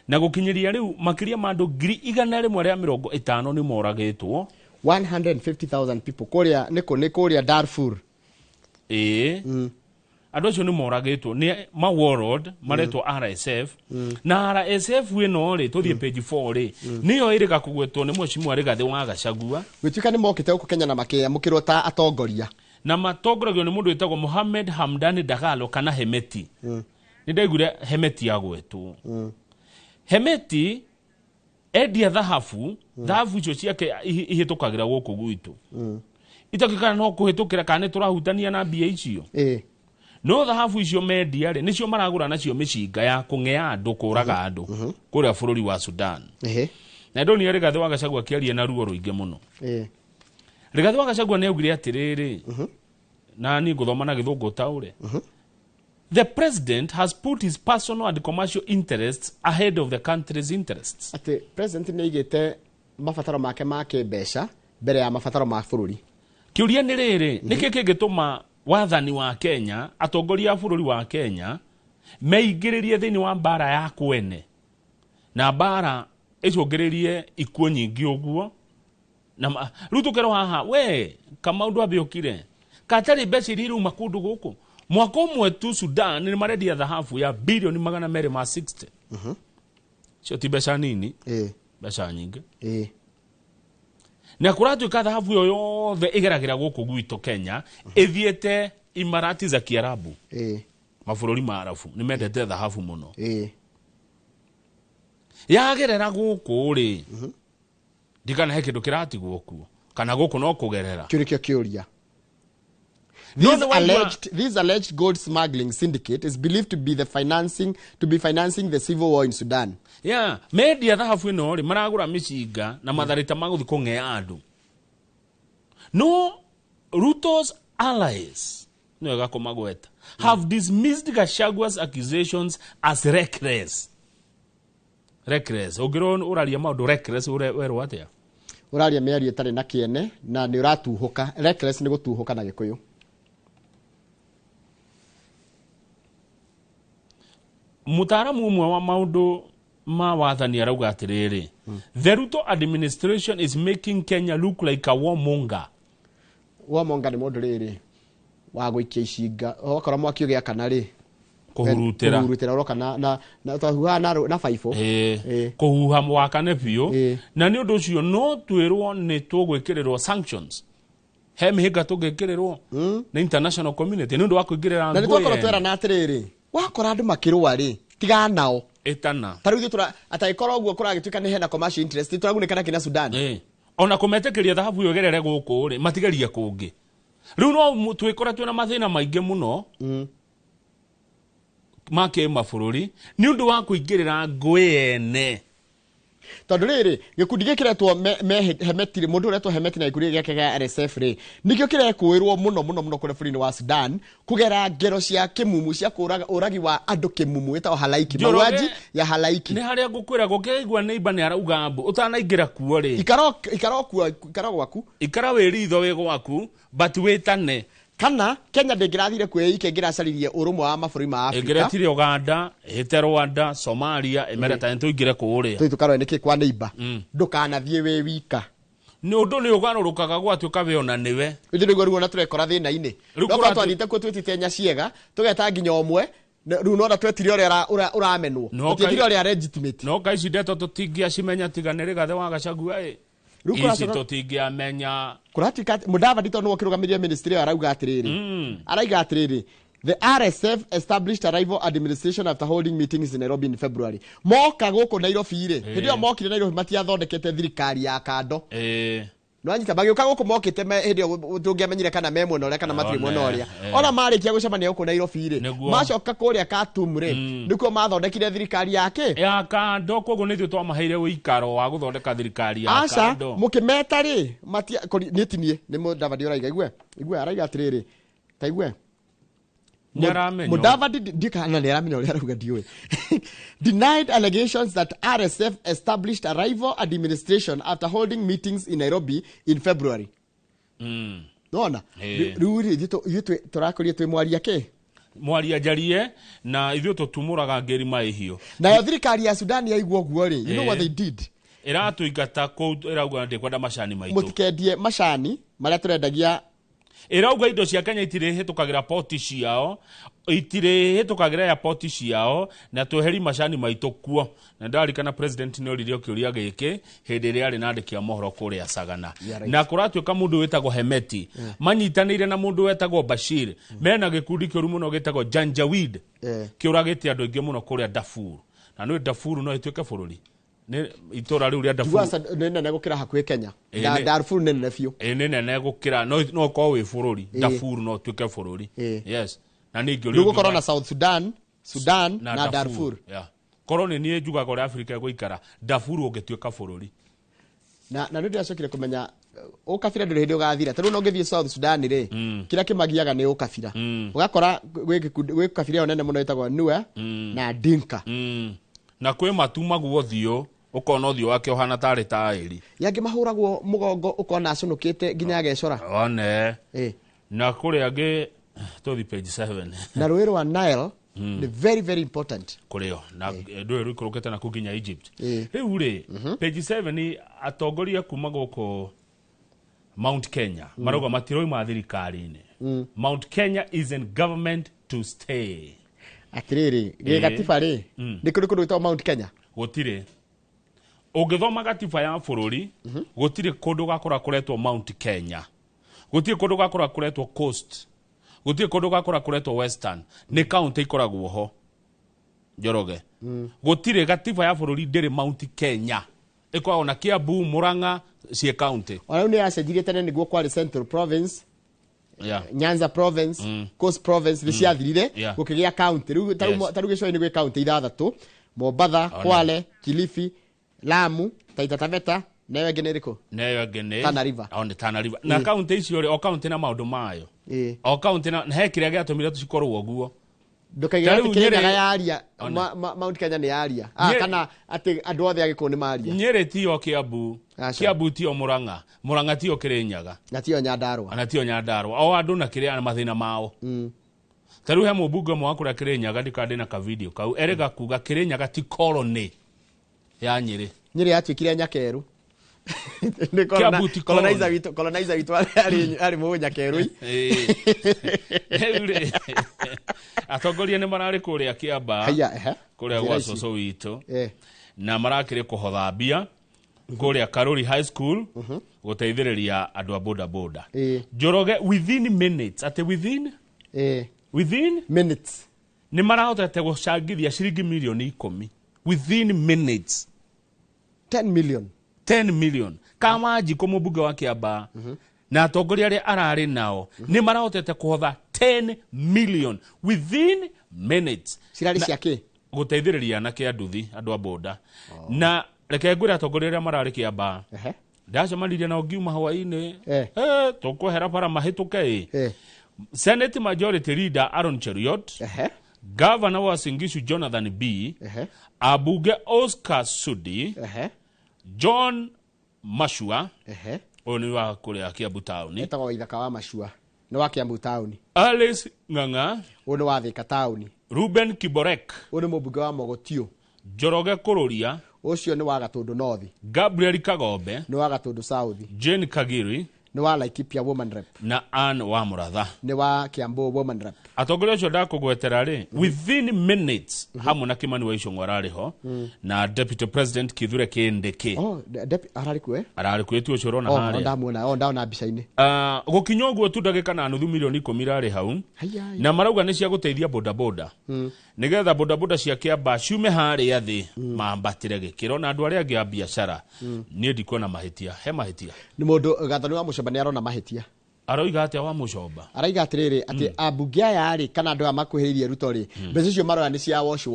na gukinyiria riu makiria mandu 150 ni moragitwo 150,000 people kuria ni kuria Darfur andu acio ni moragitwo ni ma warlord maretwo RSF na RSF wino ri tuthie page 4 ri niyo irika kugwetwo ni Mheshimiwa Rigathi wa Gachagua gwituika ni mokite guku Kenya na makiyamukirwo ta atongoria na matongoragio ni mundu witagwo Mohamed Hamdani Dagalo kana Hemeti ni ndaigure Hemeti agwetwo Hemeti endia thahabu icio ciake ihitukagira guku gwitu itakikana no kuhitukira kana turahutania na mbia icio no thahabu icio mendia ri nicio maragura nacio micinga ya kung'ea andu kuraga andu kuria bururi wa Sudan na ndoni Rigathi wa Gachagua kiaria na ruo ruingi muno Rigathi wa Gachagua ni augire atiriri na ni nguthoma na githungu taure the president has put his personal and commercial interests ahead of the country's interests. Ati president ni igite mafataro make mbeca mbere ya mafataro ma bururi. Kiuria ni riri niki kingituma wathani wa Kenya atongoria a bururi wa Kenya meingiririe thini wa mbara ya kwene na mbara icungiririe ikuo nyingi uguo na ruto kero haha we kama undu abiokire katari mbeca iriru makundu guku mwaka umwe tu Sudan ni maredia dhahabu ya bilioni 260 sio ti mbeca nini mbeca nyingi na kuratu ka dhahabu yo yothe igeragira guku gwito Kenya ithiete Imarati za Kiarabu mabũrũri ma Arabu ni mendete dhahabu muno yagerera guku ri ndikana he kindu kiratigwo kuo kana guku no kugerera kirikyo kiuria. This alleged gold smuggling syndicate is believed to be financing the civil war in Sudan. Yeah, media dhahabu ino ri maragura micinga na matharita maguthi kung'ea andu. No, Ruto's allies no gakomagweta have dismissed Gachagwa's accusations as reckless. Ogiron uraria maundu reckless werwo atia? Uraria meario tare na kiene na ni uratuhuka. Reckless ni gutuhuka na Gikuyu. Mutaramu umwe wa maundu ma wathani arauga atiriri the Ruto administration is making Kenya look like a warmonger. Warmonger ni mundu riri wa gwikia icinga okora mwaki ugia kana ri kuhurutira roka na utahuha na faifo kuhuha mwakane biyo na ni undu ucio no twirwo ni tugwikirirwo sanctions he mihiga tugwikirirwo na international community ni undu wa kuingirira na ni twakora twera na atiriri wakora andu makirwa ri tiga nao etana taru ithu ataikora uguo kuragituika ni hena commercial interest turagunekana kina Sudan ona kumetekeria dhahabu yo gerere guku ri matigeria kungi riu no twikora twina mathina maingi muno make mabũrũri ni undu wa kuingirira ngui ene tondu riri gikundi gikiretwo hemetire mundu uretwo hemeti na ikuri giake ga RSF ri nikio kirekuirwo muno kure bũrũri wa Sudan kugera ngero cia kimumu cia uragi wa andu kimumu etao halaiki mauaji ya halaiki ni haria ngukwira gukigwa neighbor ni arauga mbu utanaingira kuo ri ikaro gwaku ikara wiritho wi gwaku but witane kana Kenya ndingirathire kwĩike ngiracaririe urumwe wa mabũrũri ma Afrika ingiretire Uganda hite Rwanda Somalia emereta ntu ingire kuuria tukarwe niki kwa neighbor ndukanathie we wika ni undu ni ugarurukaga gwatuka we ona niwe ndi niguo ruona turekora thina-ini ndokora twathite ku twitite nya ciega tugeta nginya omwe riu no twetire uria uramenwo tutire uria legitimate no kaici ndeto tutingia cimenya tiganire gathe wa Gachagua isi tutingia menya kuratika Mudavadi to no kirugamiria ministry arauga atiriri araiga atiriri the RSF established a rival administration after holding meetings in Nairobi in February moka guku Nairobi ri hindio mokire Nairobi matiathondekete thirikari ya kando no anyita bagiuka guku mokite hindio tungiamenyire kana memwe no kana matiri mwe no ria ona marikia gucemania guku Nairobi ri macoka kuria Khartoum ri nikuo mathondekire thirikari yake ya kando koguo nithio twamaheire uikaro wa guthondeka thirikari ya kando mukimeta ri matia nitinie ni Mudavadi uraiga igwe araiga atiriri ta igwe Mudavadi dikana ni aramenya uria arauga ndiwe denied allegations that RSF established a rival administration after holding meetings in Nairobi in February. Nona ruri turakorie twi mwaria ke mwaria jarie na ithio tutumuraga ngeri maihio na thirikari ya Sudan yaigwo guo ri you know what they did iratuigata ku irauga ndi kwenda macani maitu mutikendie macani maria turendagia irauga indo cia Kenya itire hitukagira poti ciao itire hitukagira ya poti ciao na tuheri macani maitu kuo na ndarikana president ni oririo kiuria giki hindi ria ari nandikia mohoro kuria Sagana na kuratuika mundu wetagwo Hemeti manyitanire na mundu wetagwo Bashir mena gikundi kiuru muno gitagwo Janjaweed kiuragite andu ingi muno kuria Darfur na no Darfur no ituike bururi ne itora riu ria Darfur nene gukira hakuhi Kenya Darfur nene biu nene gukira no ko wi bururi Darfur no tuike bururi yes na ningi uri gukora na South Sudan na Darfur koroni ni juga gore Afrika guikara Darfur ugetuika bururi na ndio acokire kumenya ukabira nduri hindi ugathira tondu no ngithie South Sudan ri kira kimagiaga ni ukabira ugakora gwi kabira onene muno itagwo Nua na Dinka na kwe matuma guothio ukona thio wake ohana tari tairi yangi mahuragwo mugongo ukona acunukite nginya agecora one na kuri angi to the page 7 na rwero wa Nile the very very important kurio na ndio rukurukete na kuginya Egypt riu ri page 7 ni atongoria kuma guko Mount Kenya marauga matiroi ma thirikari-ini Mount Kenya is in government to stay. Atiriri gatiba ri ni kuri kundu Mount Kenya gutire ungithoma gatiba ya bururi gutire kundu gakora kuretwo Mount Kenya, gutire kundu gakora kuretwo Coast, gutire kundu gakora kuretwo Western, ni county ikoragwo ho Njoroge. Gutire gatiba ya bururi ndiri Mount Kenya, ikoragwo na Kiambu, Murang'a cie county. Ona ni acenjirie tene niguo kwari Central Province, Nyanza Province, Coast Province biciathirire gukigia county. Riu taru gicoi ni gwe county 6: Mombasa, Kwale, Kilifi, Lamu, Taita Taveta, nayo ngene riko Tana River. Tana River. Na county icio o county na maundu mayo. O county na he kiria giatumire tucikorwo guo. Ndukagira Kirinyaga ya aria Mount Kenya ni aria kana ati andu othe agiko ni maria. Nyeri ti o Kiambu, Kiambu ti o Murang'a, Murang'a ti o Kirinyaga, na ti o Nyandarua, na ti o Nyandarua. O andu na kiria na mathina mao. Taru he mubunge mwa kura Kirinyaga ndikande na ka video kau erega kuga Kirinyaga ti colony ya Nyeri. Nyeri yatuikire Nyakeru. Colonizer witu ari mu Nyakeru. Atongoria ni marari kuria Kiamba kuria gwa soso witu na marakire kuhothambia kuria Karuri High School guteithiriria andu a boda boda. Njoroge within minutes within minutes ni marahotete gucangithia ciringi milioni 10 within minutes. 10 million kama jiko mubunge wa Kiamba na atongoria aria arari nao ni marahotete kuhotha 10 million within minutes. Cirari ciake guteithiriria na kia nduthi andu a boda na reke ngwira atongoria aria marari Kiamba ndacemanirie na ngiuma Hawaii-ini tukuhera para mahituke Senate Majority Leader Aaron Cheruiyot, Governor wa Singishu Jonathan B, Abuge Oscar Sudi, John Mashua, oni wa kuria Kiambu Town. Etago ithaka wa Mashua, ni wa Kiambu Town. Alice Ng'ang'a, oni wa Thika Town. Ruben Kiborek, oni mubunge wa Mogotio. Njoroge Kururia, ucio ni wa Gatundu North. Gabriel Kagombe, ni wa Gatundu South. Jane Kagiri, ni wa Laikipia Woman Rep. Na Anne wa Muratha, ni wa Kiambu Woman Rep. Atongoria ucio ndakugwetera ri within minutes hamwe na Kimani wa Icũng'wa arari ho na Deputy President Kithure Kindiki. Arari kwe? Arari kwe tu ucio rona hari. Ndamuona mbica-ini. Gukinya uguo tu ndagika na nuthu milioni 10 rari hau. Na marauga ni cia guteithia boda boda. Nigetha boda boda cia Kiamba ciume hari athi mambatire gikiro na andu aria angi a biashara. Ni ndikuona mahitia. He mahitia. Ni mundu gathani wa Mucomba ni arona mahitia. Aroiga atia wa Mucomba? Araiga atiriri ati abunge aya ari kana andu amakuhiririe ruto ri mbeca cio marora ni cia wash.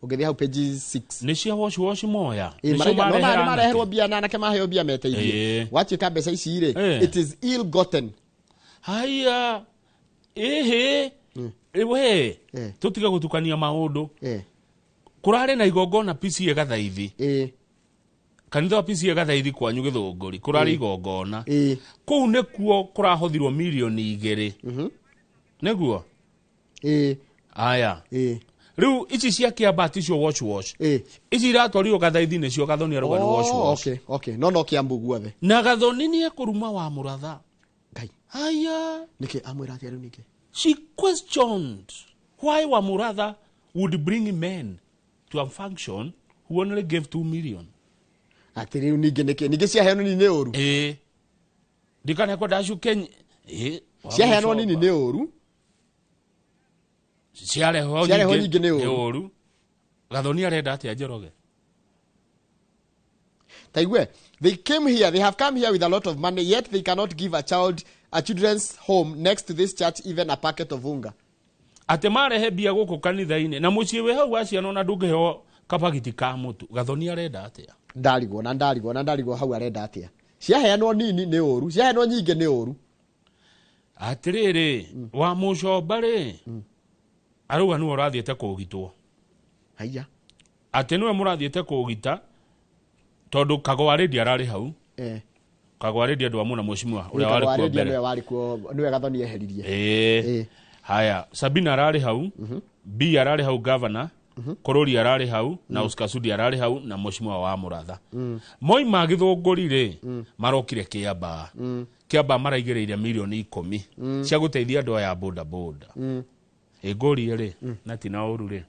Ugethi hau page 6 ni cia wash moya. Ni mareherwo bia na anake maheo bia meteithie. Watuika mbeca ici ri it is ill gotten. Haya we tutiga gutukania maundu. Kurare na igongona PC Gathaithi. Kanitha wa PC Gathaithi kwanyu Githunguri kurari igongona kuu nikuo kurahothirwo milioni 2 niguo aya riu ici cia Kiamba ticio wash ici iratwarirwo Gathaithi nicio Gathoni aruga ni wash okay no Kiambu guothe na Gathoni ni ekuruma wa Muratha ngai haya niki amwira atia riu niki she questioned why wa Muratha would bring men to a function who only gave 2 million. Atiriu ninge cia heano ni uru dikana kwa dashu Kenya cia heano ni uru cia reho nyinge ni uru Gathoni arenda atia Njoroge taigwe they have come here with a lot of money yet they cannot give a children's home next to this church even a packet of unga. Ate marehe bia guku kanitha-ini na mucie we hau aciano na ndungiheo kapagiti ka mutu. Gathoni arenda atia ndarigwo hau arenda atia ciaheanwo nini ni uru ciaheanwo nyinge ni uru atiriri wa Mucomba ri aruga ni urathiete kugitwo haya ati niwe murathiete kugita tondu Kagwaredi arari hau Kagwaredi andu amuna mucimwa uria wari kuo mbere niwe Gathoni eheririe haya Sabina arari hau B arari hau governor Korori arari hau na Oscar Sudi arari hau na Mheshimiwa wa Muratha. Moi magithongorire marokire Kiamba maraigereire milioni 10 cia guteithia andu aya boda boda. Egori ri na tina oru ri.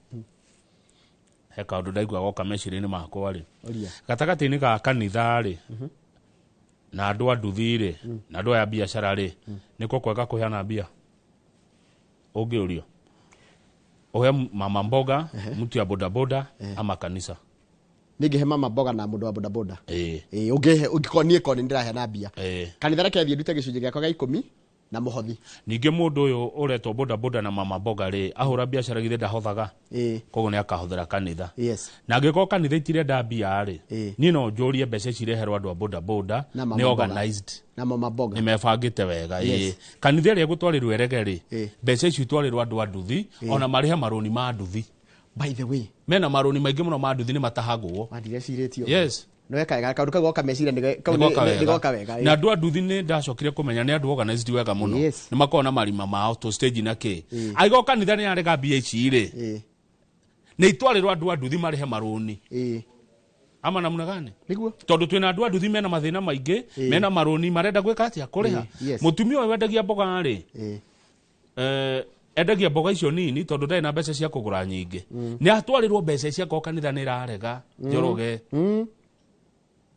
He kaundu ndaigua goka meciria-ini makwa ri. Gatagati-ini ga kanitha ri na andu a nduthi ri na andu aya biacara ri niko kwega kuheana mbia. Ungiurio ohe mama mboga mtu ya boda boda ama kanisa ningehe mama mboga na mundu wa boda boda ungehe ungikonie koni ndirahe na mbia kanitha reke thie ndute gicunje giakwa ga 10 na muhothi ninge mundu uyu uretwo boda boda na mama mboga ri ahura biacara githe ndahothaga koguo ni akahuthira kanitha na ngiko kanitha itire ndambia ri ni no njurie mbeca cireherwo andu a boda boda ni organized na mama mboga ni mebangite wega kanitha ri gutwarirwo erege ri mbeca icio itwarirwo andu a nduthi ona marihe maroni ma nduthi. By the way mena maroni maingi muno ma nduthi ni matahagwo mandirecirĩtio yes no weka kaundu kau goka meciria ndigoka wega na andu a nduthi ni ndacokire kumenya ni andu organized wega muno ni makona marima mao to stage na ki aigo kanitha ni arega BH ri ni itwarirwo andu a nduthi marihe maroni ama namna gani niguo tondu twina andu a nduthi mena mathina maingi mena maroni marenda gwika atia kuriha mutumia uyu wendagia mboga ri endagia mboga icio nini tondu ndai na mbeca cia kugura nyingi ni atwarirwo mbeca cia ko kanitha ni rarega Njoroge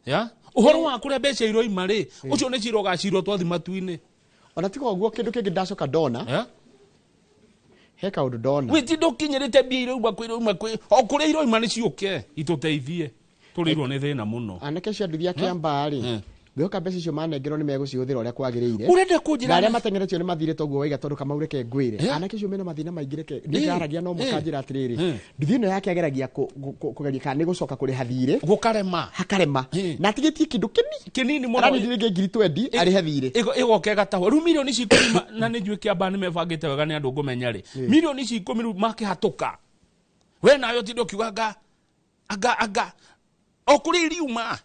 ya uhoro wa kuria mbeca iro imari ucio ni ciro gacirwo twathi matu-ini ona tiko guo kindu kingi ndacoka ndona he kaundu ndona witi ndukinyirite mbia iro imwe o kuria iro imani ciuke ituteithie turirwo ni thina muno anake cia nduthi Kiamba ri Gioka mbeca icio manengerwo ni megucihuthira uria kwagiriire. Urenda kunjira na aria matengeretio ni mathire toguo waiga tondu kamaureke ngwire. Anake icio mena mathina maingi reke ndiragia no mukanjira atiriri. Nduthi ino yake ageragia kugeria kana ni gucoka kuri hathire. Gukarema. Hakarema. Na tigitie kindu kinini muno. Arani ndirige ngiri 20 ari hathire. Igoke gatahwa. Ru milioni ici 10 na ni njue Kiamba ni mebangite wega ni andu ngumenya ri. Milioni ici 10 makihatuka. We nayo tindo kiugaga aga okuri riuma.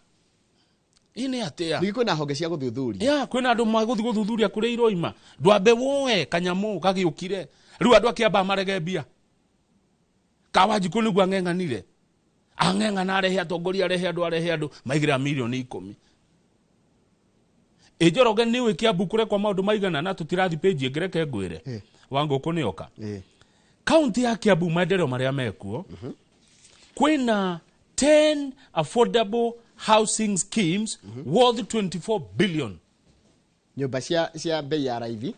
Ine atia. Niki kwina honge cia guthuthuria. Ya kwina andu maguthi guthuthuria kuri iroima. Ndwambe woe kanyamu kagiukire. Riu andu a Kiamba marege mbia. Kawanjiku niguo ang'eng'anire. Ang'eng'ana arehe atongoria arehe andu maigira milioni 10. Njoroge ni wi Kiambu kure kwa maundu maigana na tutirathi page ngereke ngwire. Wanguku ni oka. County ya Kiambu maendeleo maria mekuo. Kwina 10 affordable housing schemes worth 24 billion. Nyumba cia bei ya raithi.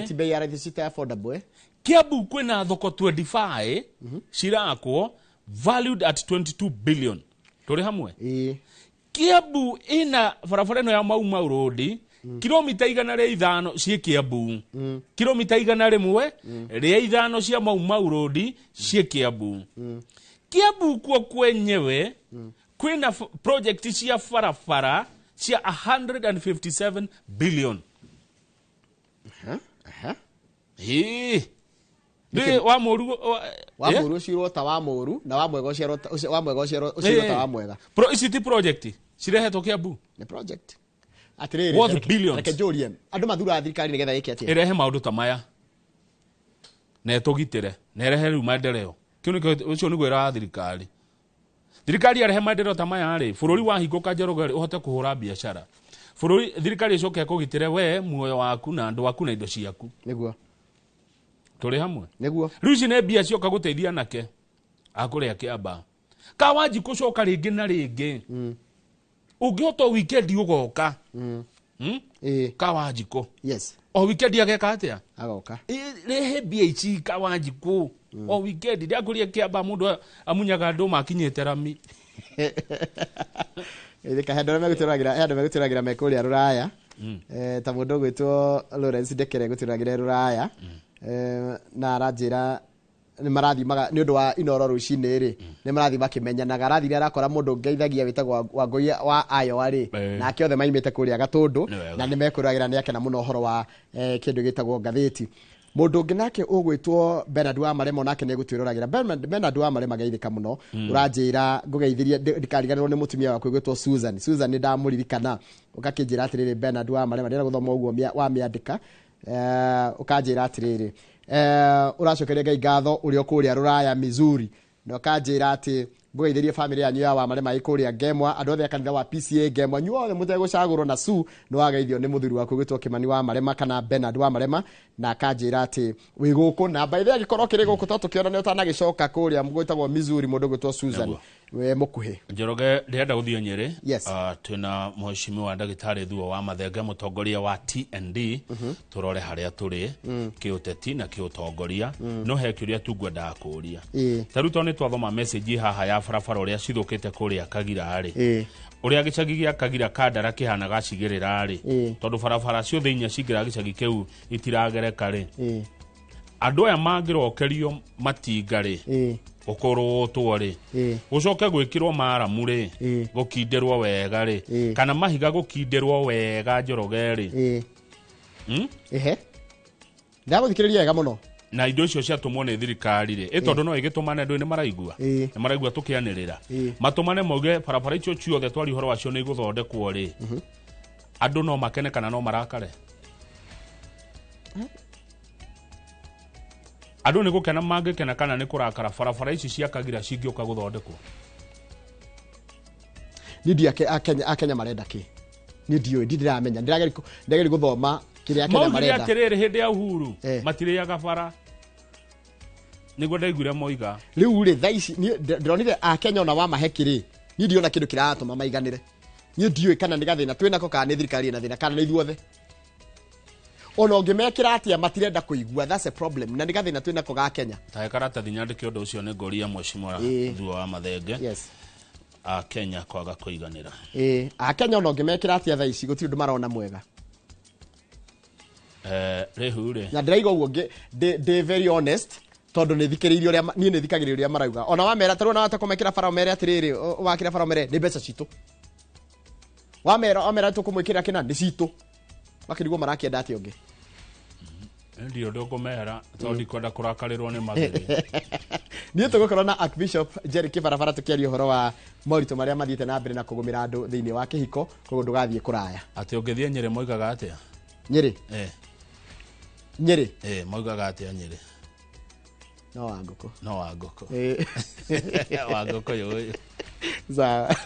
Ti bei ya raithi cita affordable. Kiambu kwina thoko 25 cirakwo valued at 22 billion. Turi hamwe? Kiambu ina barabara ino ya Mau Road kilomita 105 cie Kiambu. Kilomita 101 ria 5 cia Mau Road cie Kiambu. Kiambu kwa kwenyewe kwina project cia farafara cia 157 billion. Ni wa moru ciro ta wa moru na wa mwega ciro ta wa mwega. City project cirehetwo Kiambu ni project atiriri worth billions. Reke Julian andu mathura thirikari nigetha yike atia irehe maundu ta maya na etugitire na irehe riu maendeleo ucio niguo ira thirikari. Thirikari arehe maendeleo ta maya ri bururi wa hinguka Njoroge uhote kuhura biashara. Bururi thirikari icoke kugitire we muoyo waku na andu waku na indo ciaku niguo turi hamwe niguo riu ici ni mbia cioka guteithia nake akuria Kiamba Kawanjiku coka ringi na ringi ungihota weekend ugoka Kawanjiku yes o weekend ageka atia agoka rehe BH Kawanjiku o weekend ndiakuria Kiamba mundu amunyaga andu makinyite rami Ithika handore meguturagira mekuria ruraya ta mundu gwitwo Lawrence Ndekere guturagira ruraya na aranjira ni marathimaga ni undu wa inoro rucini ri ni marathi makimenyanaga arathire arakora mundu ngeithagia witagwo wa Ngoi wa ayo ari na kiothe maimite kuria Gatundu na ni mekuragira ni akena muno horo wa kindu gitagwo ngathiti mundu ngi nake ugwitwo Bernard wa Marema nake ni gutwiruragira Bernard wa Marema geithika muno uranjira ngugeithirie ndikariganirwo ni mutumia wakwe gwitwo Susan ndamuririkana ukakinjira atiriri Bernard wa Marema ndira guthoma uguo wa miandika ukanjira atiriri uracokeria ngai ngatho uria kuria Ruraya Missouri no kanjira ati mbugeithirie family yanyu ya Wamarema ikuria Ngemwa andu othe kanitha wa PCA Ngemwa nyuothe mutegucagurwo na Su no wageithio ni muthuri waku gwitwo Kimani wa Marema kana Bernard wa Marema na kanjira ati wi guku na mbaithe agikorwo kiri guku to tukiona ni utanagicoka kuria mugwitagwo Missouri mundu gwitwo Susan we mukuhi Njoroge ndenda guthio Nyeri yes. Twina mheshimiwa wa ndagitari Thuo wa Mathenge mutongoria wa TND turore haria turi kiuteti na kiutongoria no he kiuria tungwenda kuria taruto ni twathoma message haha ya barabara uria cithukite kuria Kagira ari uria gicagi gia Kagira Kandara kihana gacigirira ari tondu barabara ciothe inya cigira gicagi kiu itiragereka ri andu aya mangirokerio matingari ukorwo twori ucoke gwikirwo maramu ri gukinderwo wega ri kana mahiga gukinderwo wega Njoroge ri ndaguthikiriria wega muno na indo icio ciatumwo ni thirikari ri itondu no igitumane ndu ni maraigua tukianirira matumane moge barabara icio ciothe twari horo wacio ni guthondekwo ri andu no makene kana no marakare andu ni gukena mangikena kana ni kurakara barabara ici cia Kagira cingioka guthondekwo nidi akenya marenda ki nidi ndiramenya ndirageri guthoma kiria akenya marenda atiriri hindi ya uhuru matiriaga bara niguo ndaiguire moiga riu ri thaici ndironire akenya ona wa mahekiri nidi ona kindu kiratuma maiganire nidi kana ni gathina twinako kana ni thirikari na thina kana ni ithuothe ona ungimekira atia matirenda kuigua that's a problem na nigathina twinako ga Kenya tae karatathi nyandike undu ucio ni ngoria mheshimiwa Thuo wa Mathenge yes Kenya kwaga kuiganira Kenya ona ungimekira atia thaici gutiri ndu marona mwega rihu ri na ndiraiga uguo de very honest tondu ni thikiririo ria ni thikagiririo ria marauga ona wamera taru na wata kumekira fara mere atiriri wakira fara mere ni beca citu wamera tukumwikira kina ni citu makirigwo marakienda ati ungi ndio ndogo mera tondi kwenda kurakarirwo ni mageri ni tugukorwo na Archbishop Jerry Kibarabara tukiaria horo wa morito maria mathiete na mbere na kugumira andu thiini wa kihiko koguo ndugathie kuraya ati ungithie Nyeri moigaga atia Nyeri Nyeri moigaga atia Nyeri no wangoko Wangoko yo za